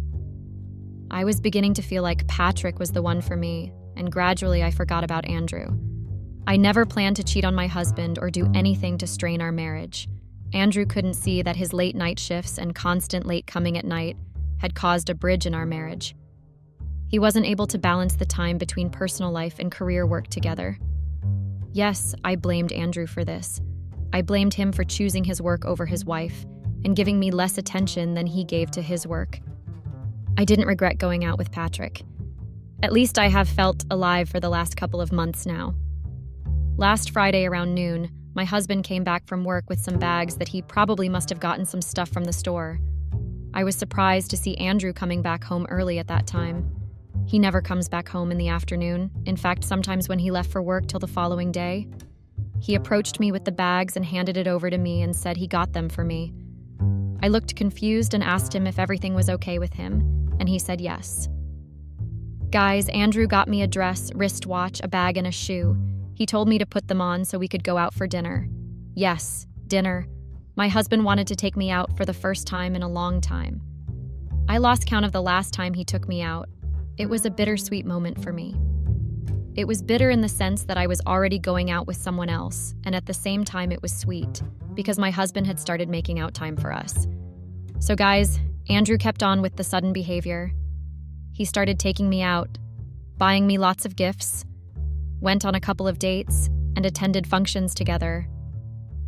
I was beginning to feel like Patrick was the one for me, and gradually I forgot about Andrew. I never planned to cheat on my husband or do anything to strain our marriage. Andrew couldn't see that his late night shifts and constant late coming at night had caused a bridge in our marriage. He wasn't able to balance the time between personal life and career work together. Yes, I blamed Andrew for this. I blamed him for choosing his work over his wife and giving me less attention than he gave to his work. I didn't regret going out with Patrick. At least I have felt alive for the last couple of months now. Last Friday around noon, my husband came back from work with some bags that he probably must have gotten some stuff from the store. I was surprised to see Andrew coming back home early at that time. He never comes back home in the afternoon. In fact, sometimes when he left for work till the following day. He approached me with the bags and handed it over to me and said he got them for me. I looked confused and asked him if everything was okay with him, and he said yes. Guys, Andrew got me a dress, wristwatch, a bag, and a shoe. He told me to put them on so we could go out for dinner. Yes, dinner. My husband wanted to take me out for the first time in a long time. I lost count of the last time he took me out. It was a bittersweet moment for me. It was bitter in the sense that I was already going out with someone else, and at the same time it was sweet, because my husband had started making out time for us. So guys, Andrew kept on with the sudden behavior. He started taking me out, buying me lots of gifts, went on a couple of dates, and attended functions together.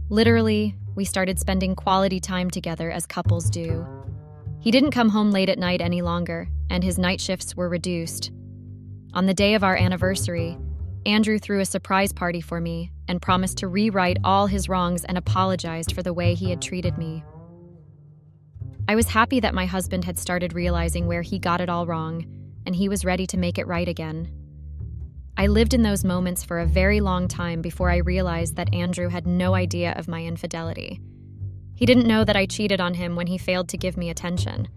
Literally, we started spending quality time together as couples do. He didn't come home late at night any longer, and his night shifts were reduced. On the day of our anniversary, Andrew threw a surprise party for me and promised to rewrite all his wrongs and apologized for the way he had treated me. I was happy that my husband had started realizing where he got it all wrong, and he was ready to make it right again. I lived in those moments for a very long time before I realized that Andrew had no idea of my infidelity. He didn't know that I cheated on him when he failed to give me attention.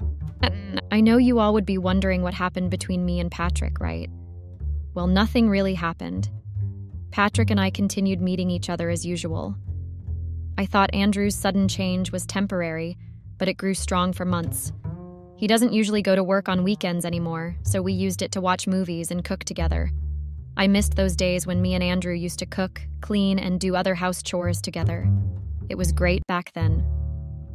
I know you all would be wondering what happened between me and Patrick, right? Well, nothing really happened. Patrick and I continued meeting each other as usual. I thought Andrew's sudden change was temporary, but it grew strong for months. He doesn't usually go to work on weekends anymore, so we used it to watch movies and cook together. I missed those days when me and Andrew used to cook, clean, and do other house chores together. It was great back then.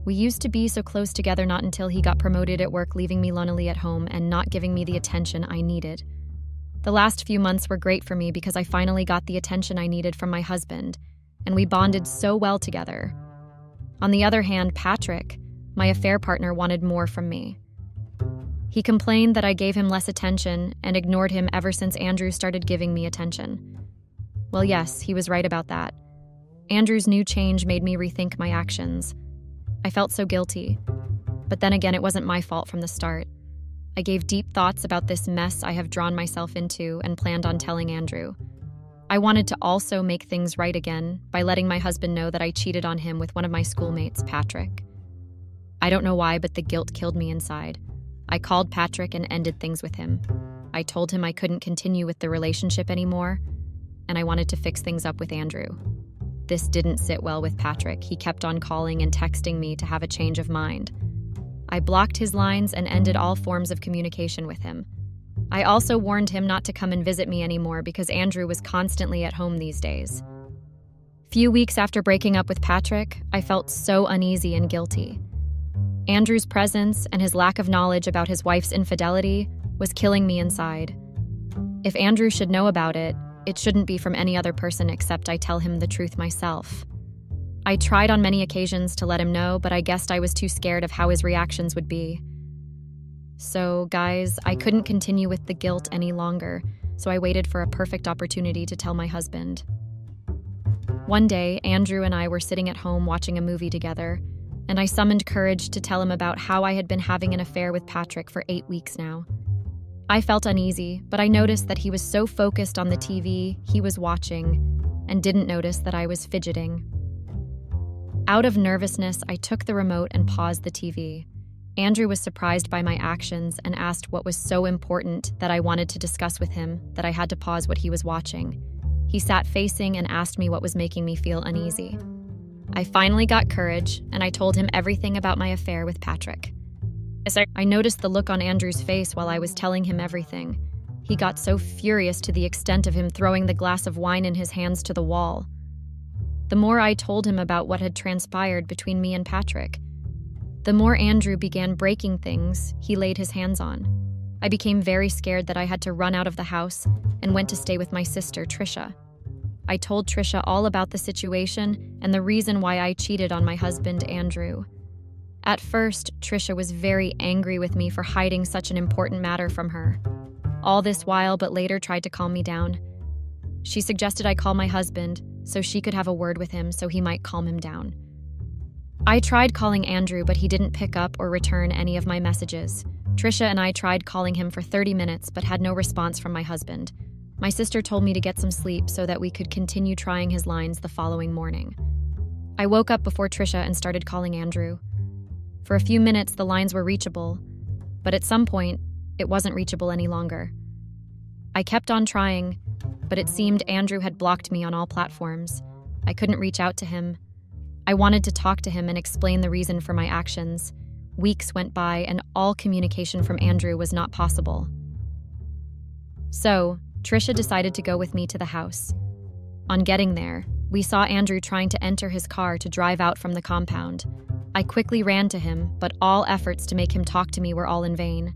We used to be so close together not until he got promoted at work, leaving me lonely at home and not giving me the attention I needed. The last few months were great for me because I finally got the attention I needed from my husband, and we bonded so well together. On the other hand, Patrick, my affair partner, wanted more from me. He complained that I gave him less attention and ignored him ever since Andrew started giving me attention. Well, yes, he was right about that. Andrew's new change made me rethink my actions. I felt so guilty. But then again, it wasn't my fault from the start. I gave deep thoughts about this mess I have drawn myself into and planned on telling Andrew. I wanted to also make things right again by letting my husband know that I cheated on him with one of my schoolmates, Patrick. I don't know why, but the guilt killed me inside. I called Patrick and ended things with him. I told him I couldn't continue with the relationship anymore, and I wanted to fix things up with Andrew. This didn't sit well with Patrick. He kept on calling and texting me to have a change of mind. I blocked his lines and ended all forms of communication with him. I also warned him not to come and visit me anymore because Andrew was constantly at home these days. Few weeks after breaking up with Patrick, I felt so uneasy and guilty. Andrew's presence and his lack of knowledge about his wife's infidelity was killing me inside. If Andrew should know about it, it shouldn't be from any other person except I tell him the truth myself. I tried on many occasions to let him know, but I guessed I was too scared of how his reactions would be. So, guys, I couldn't continue with the guilt any longer, so I waited for a perfect opportunity to tell my husband. One day, Andrew and I were sitting at home watching a movie together, and I summoned courage to tell him about how I had been having an affair with Patrick for 8 weeks now. I felt uneasy, but I noticed that he was so focused on the TV he was watching and didn't notice that I was fidgeting. Out of nervousness, I took the remote and paused the TV. Andrew was surprised by my actions and asked what was so important that I wanted to discuss with him that I had to pause what he was watching. He sat facing and asked me what was making me feel uneasy. I finally got courage, and I told him everything about my affair with Patrick. I noticed the look on Andrew's face while I was telling him everything. He got so furious to the extent of him throwing the glass of wine in his hands to the wall. The more I told him about what had transpired between me and Patrick, the more Andrew began breaking things he laid his hands on. I became very scared that I had to run out of the house and went to stay with my sister, Trisha. I told Trisha all about the situation and the reason why I cheated on my husband, Andrew. At first, Trisha was very angry with me for hiding such an important matter from her. All this while, but later tried to calm me down. She suggested I call my husband so she could have a word with him so he might calm him down. I tried calling Andrew, but he didn't pick up or return any of my messages. Trisha and I tried calling him for 30 minutes, but had no response from my husband. My sister told me to get some sleep so that we could continue trying his lines the following morning. I woke up before Trisha and started calling Andrew. For a few minutes, the lines were reachable, but at some point, it wasn't reachable any longer. I kept on trying, but it seemed Andrew had blocked me on all platforms. I couldn't reach out to him. I wanted to talk to him and explain the reason for my actions. Weeks went by, and all communication from Andrew was not possible. So, Trisha decided to go with me to the house. On getting there, we saw Andrew trying to enter his car to drive out from the compound. I quickly ran to him, but all efforts to make him talk to me were all in vain.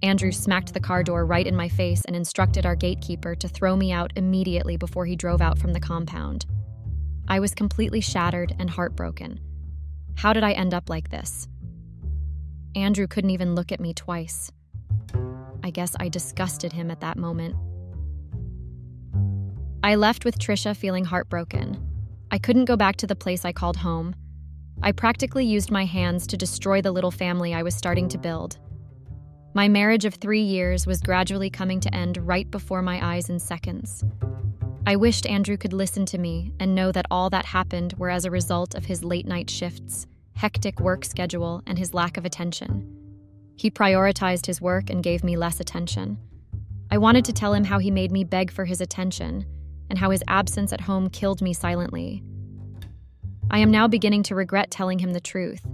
Andrew smacked the car door right in my face and instructed our gatekeeper to throw me out immediately before he drove out from the compound. I was completely shattered and heartbroken. How did I end up like this? Andrew couldn't even look at me twice. I guess I disgusted him at that moment. I left with Trisha feeling heartbroken. I couldn't go back to the place I called home. I practically used my hands to destroy the little family I was starting to build. My marriage of 3 years was gradually coming to end right before my eyes in seconds. I wished Andrew could listen to me and know that all that happened were as a result of his late-night shifts, hectic work schedule, and his lack of attention. He prioritized his work and gave me less attention. I wanted to tell him how he made me beg for his attention and how his absence at home killed me silently. I am now beginning to regret telling him the truth.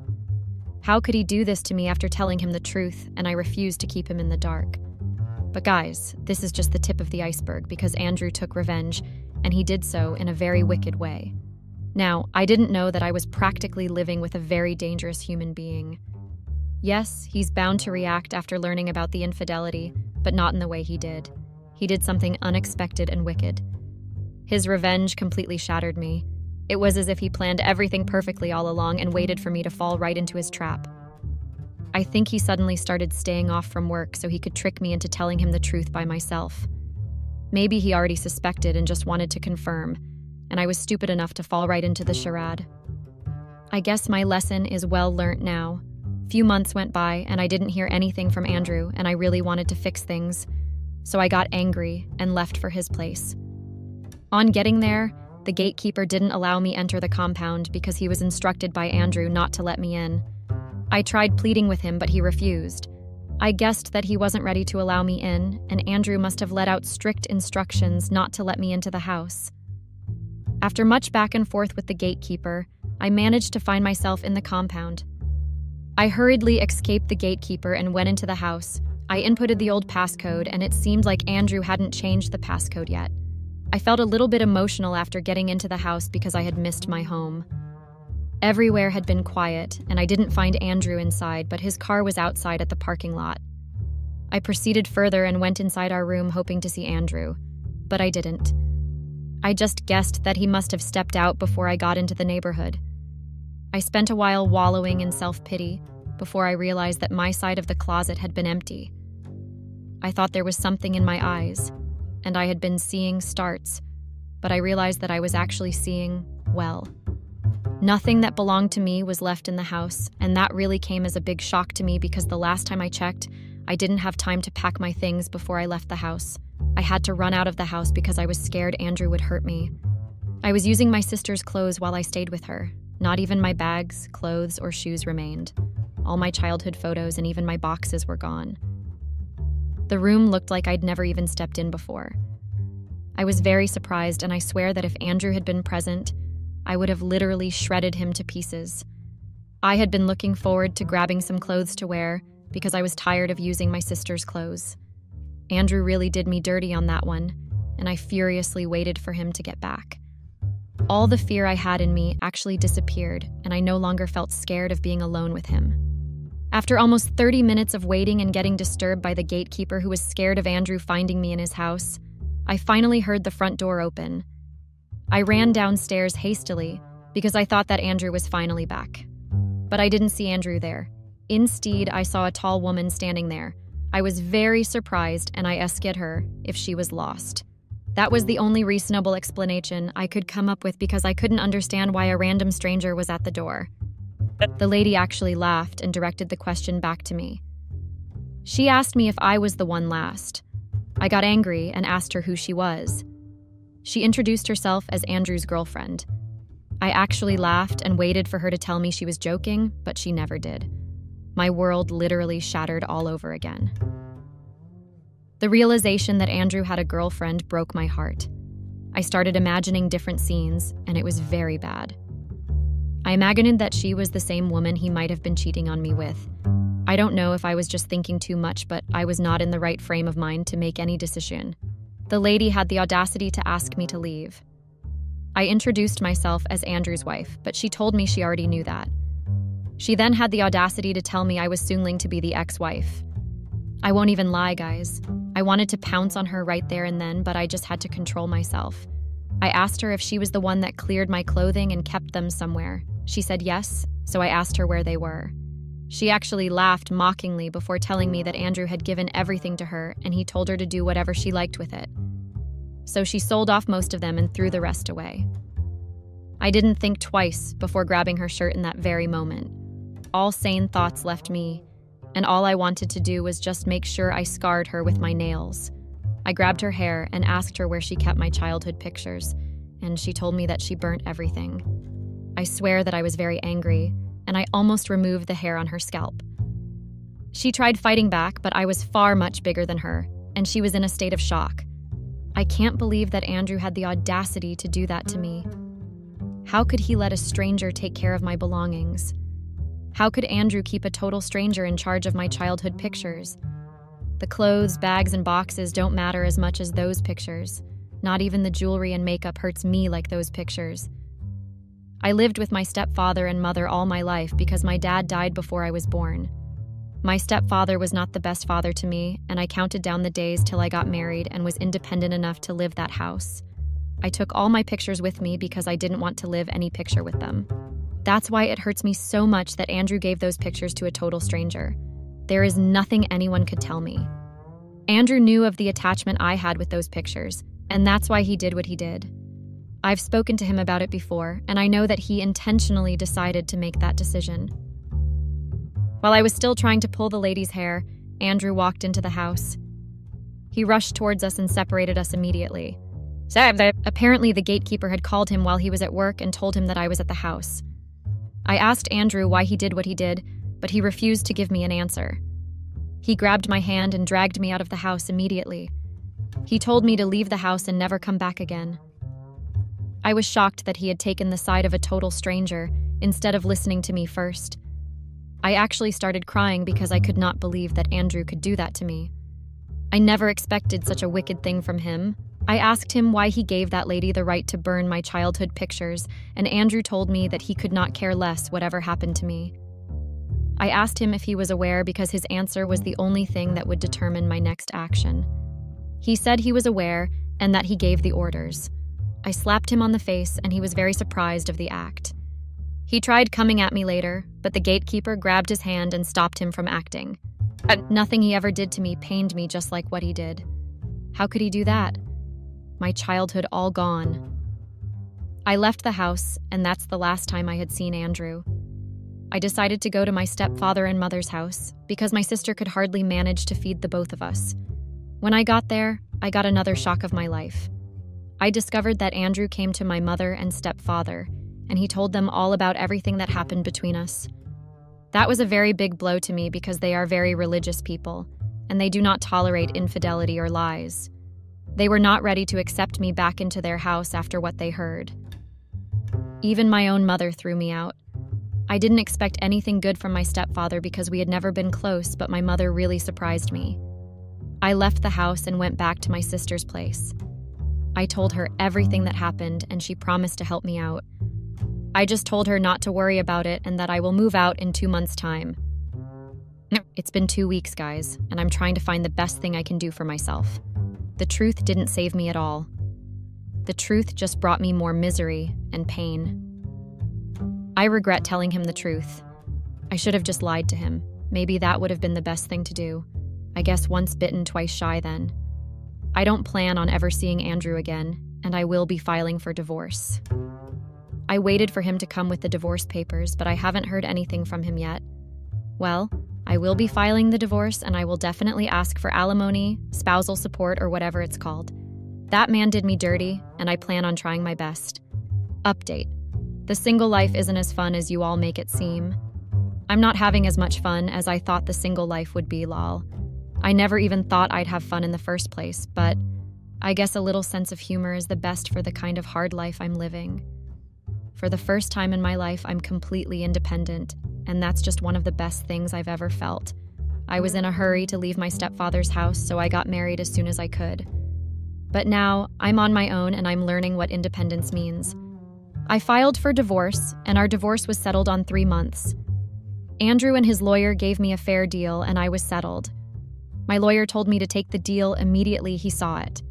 How could he do this to me after telling him the truth, and I refused to keep him in the dark? But guys, this is just the tip of the iceberg because Andrew took revenge, and he did so in a very wicked way. Now, I didn't know that I was practically living with a very dangerous human being. Yes, he's bound to react after learning about the infidelity, but not in the way he did. He did something unexpected and wicked. His revenge completely shattered me. It was as if he planned everything perfectly all along and waited for me to fall right into his trap. I think he suddenly started staying off from work so he could trick me into telling him the truth by myself. Maybe he already suspected and just wanted to confirm, and I was stupid enough to fall right into the charade. I guess my lesson is well learnt now. Few months went by and I didn't hear anything from Andrew, and I really wanted to fix things. So I got angry and left for his place. On getting there, the gatekeeper didn't allow me enter the compound because he was instructed by Andrew not to let me in. I tried pleading with him, but he refused. I guessed that he wasn't ready to allow me in, and Andrew must have let out strict instructions not to let me into the house. After much back and forth with the gatekeeper, I managed to find myself in the compound. I hurriedly escaped the gatekeeper and went into the house. I inputted the old passcode, and it seemed like Andrew hadn't changed the passcode yet. I felt a little bit emotional after getting into the house because I had missed my home. Everywhere had been quiet, and I didn't find Andrew inside, but his car was outside at the parking lot. I proceeded further and went inside our room hoping to see Andrew, but I didn't. I just guessed that he must have stepped out before I got into the neighborhood. I spent a while wallowing in self-pity before I realized that my side of the closet had been empty. I thought there was something in my eyes, and I had been seeing starts, but I realized that I was actually seeing, well. Nothing that belonged to me was left in the house, and that really came as a big shock to me because the last time I checked, I didn't have time to pack my things before I left the house. I had to run out of the house because I was scared Andrew would hurt me. I was using my sister's clothes while I stayed with her. Not even my bags, clothes, or shoes remained. All my childhood photos and even my boxes were gone. The room looked like I'd never even stepped in before. I was very surprised, and I swear that if Andrew had been present, I would have literally shredded him to pieces. I had been looking forward to grabbing some clothes to wear because I was tired of using my sister's clothes. Andrew really did me dirty on that one, and I furiously waited for him to get back. All the fear I had in me actually disappeared, and I no longer felt scared of being alone with him. After almost 30 minutes of waiting and getting disturbed by the gatekeeper who was scared of Andrew finding me in his house, I finally heard the front door open. I ran downstairs hastily because I thought that Andrew was finally back. But I didn't see Andrew there. Instead, I saw a tall woman standing there. I was very surprised, and I asked her if she was lost. That was the only reasonable explanation I could come up with because I couldn't understand why a random stranger was at the door. The lady actually laughed and directed the question back to me. She asked me if I was the one last. I got angry and asked her who she was. She introduced herself as Andrew's girlfriend. I actually laughed and waited for her to tell me she was joking, but she never did. My world literally shattered all over again. The realization that Andrew had a girlfriend broke my heart. I started imagining different scenes, and it was very bad. I imagined that she was the same woman he might have been cheating on me with. I don't know if I was just thinking too much, but I was not in the right frame of mind to make any decision. The lady had the audacity to ask me to leave. I introduced myself as Andrew's wife, but she told me she already knew that. She then had the audacity to tell me I was soon to be the ex-wife. I won't even lie, guys. I wanted to pounce on her right there and then, but I just had to control myself. I asked her if she was the one that cleared my clothing and kept them somewhere. She said yes, so I asked her where they were. She actually laughed mockingly before telling me that Andrew had given everything to her and he told her to do whatever she liked with it. So she sold off most of them and threw the rest away. I didn't think twice before grabbing her shirt in that very moment. All sane thoughts left me, and all I wanted to do was just make sure I scarred her with my nails. I grabbed her hair and asked her where she kept my childhood pictures, and she told me that she burnt everything. I swear that I was very angry, and I almost removed the hair on her scalp. She tried fighting back, but I was far much bigger than her, and she was in a state of shock. I can't believe that Andrew had the audacity to do that to me. How could he let a stranger take care of my belongings? How could Andrew keep a total stranger in charge of my childhood pictures? The clothes, bags, and boxes don't matter as much as those pictures. Not even the jewelry and makeup hurts me like those pictures. I lived with my stepfather and mother all my life because my dad died before I was born. My stepfather was not the best father to me, and I counted down the days till I got married and was independent enough to live that house. I took all my pictures with me because I didn't want to live any picture with them. That's why it hurts me so much that Andrew gave those pictures to a total stranger. There is nothing anyone could tell me. Andrew knew of the attachment I had with those pictures, and that's why he did what he did. I've spoken to him about it before, and I know that he intentionally decided to make that decision. While I was still trying to pull the lady's hair, Andrew walked into the house. He rushed towards us and separated us immediately. Apparently, the gatekeeper had called him while he was at work and told him that I was at the house. I asked Andrew why he did what he did, but he refused to give me an answer. He grabbed my hand and dragged me out of the house immediately. He told me to leave the house and never come back again. I was shocked that he had taken the side of a total stranger instead of listening to me first. I actually started crying because I could not believe that Andrew could do that to me. I never expected such a wicked thing from him. I asked him why he gave that lady the right to burn my childhood pictures, and Andrew told me that he could not care less whatever happened to me. I asked him if he was aware because his answer was the only thing that would determine my next action. He said he was aware and that he gave the orders. I slapped him on the face and he was very surprised of the act. He tried coming at me later, but the gatekeeper grabbed his hand and stopped him from acting. Nothing he ever did to me pained me just like what he did. How could he do that? My childhood all gone. I left the house, and that's the last time I had seen Andrew. I decided to go to my stepfather and mother's house because my sister could hardly manage to feed the both of us. When I got there, I got another shock of my life. I discovered that Andrew came to my mother and stepfather, and he told them all about everything that happened between us. That was a very big blow to me because they are very religious people, and they do not tolerate infidelity or lies. They were not ready to accept me back into their house after what they heard. Even my own mother threw me out. I didn't expect anything good from my stepfather because we had never been close, but my mother really surprised me. I left the house and went back to my sister's place. I told her everything that happened, and she promised to help me out. I just told her not to worry about it and that I will move out in 2 months' time. It's been 2 weeks, guys, and I'm trying to find the best thing I can do for myself. The truth didn't save me at all. The truth just brought me more misery and pain. I regret telling him the truth. I should have just lied to him. Maybe that would have been the best thing to do. I guess once bitten, twice shy then. I don't plan on ever seeing Andrew again, and I will be filing for divorce. I waited for him to come with the divorce papers, but I haven't heard anything from him yet. Well, I will be filing the divorce, and I will definitely ask for alimony, spousal support, or whatever it's called. That man did me dirty, and I plan on trying my best. Update. The single life isn't as fun as you all make it seem. I'm not having as much fun as I thought the single life would be, lol. I never even thought I'd have fun in the first place, but I guess a little sense of humor is the best for the kind of hard life I'm living. For the first time in my life, I'm completely independent, and that's just one of the best things I've ever felt. I was in a hurry to leave my stepfather's house, so I got married as soon as I could. But now, I'm on my own and I'm learning what independence means. I filed for divorce, and our divorce was settled on 3 months. Andrew and his lawyer gave me a fair deal, and I was settled. My lawyer told me to take the deal immediately he saw it.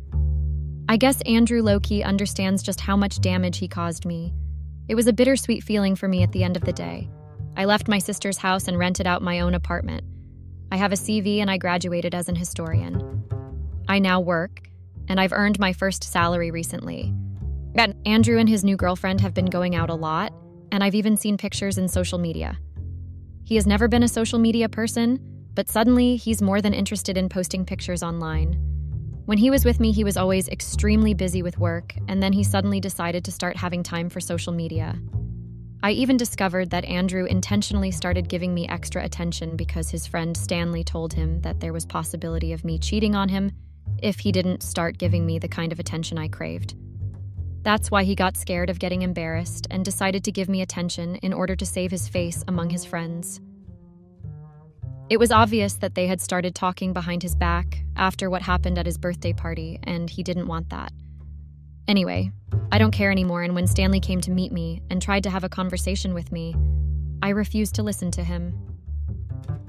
I guess Andrew low-key understands just how much damage he caused me. It was a bittersweet feeling for me at the end of the day. I left my sister's house and rented out my own apartment. I have a CV and I graduated as an historian. I now work, and I've earned my first salary recently. Andrew and his new girlfriend have been going out a lot, and I've even seen pictures in social media. He has never been a social media person, but suddenly he's more than interested in posting pictures online. When he was with me, he was always extremely busy with work, and then he suddenly decided to start having time for social media. I even discovered that Andrew intentionally started giving me extra attention because his friend Stanley told him that there was possibility of me cheating on him if he didn't start giving me the kind of attention I craved. That's why he got scared of getting embarrassed and decided to give me attention in order to save his face among his friends. It was obvious that they had started talking behind his back after what happened at his birthday party, and he didn't want that. Anyway, I don't care anymore, and when Stanley came to meet me and tried to have a conversation with me, I refused to listen to him.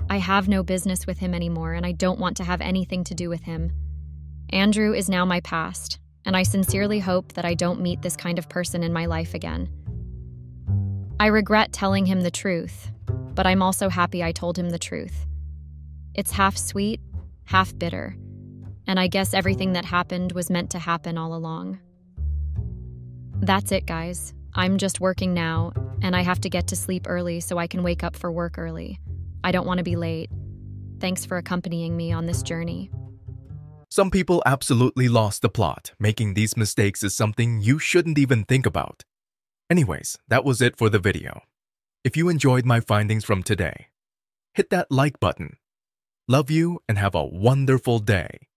I have no business with him anymore, and I don't want to have anything to do with him. Andrew is now my past, and I sincerely hope that I don't meet this kind of person in my life again. I regret telling him the truth, but I'm also happy I told him the truth. It's half sweet, half bitter, and I guess everything that happened was meant to happen all along. That's it, guys. I'm just working now, and I have to get to sleep early so I can wake up for work early. I don't want to be late. Thanks for accompanying me on this journey. Some people absolutely lost the plot. Making these mistakes is something you shouldn't even think about. Anyways, that was it for the video. If you enjoyed my findings from today, hit that like button. Love you and have a wonderful day.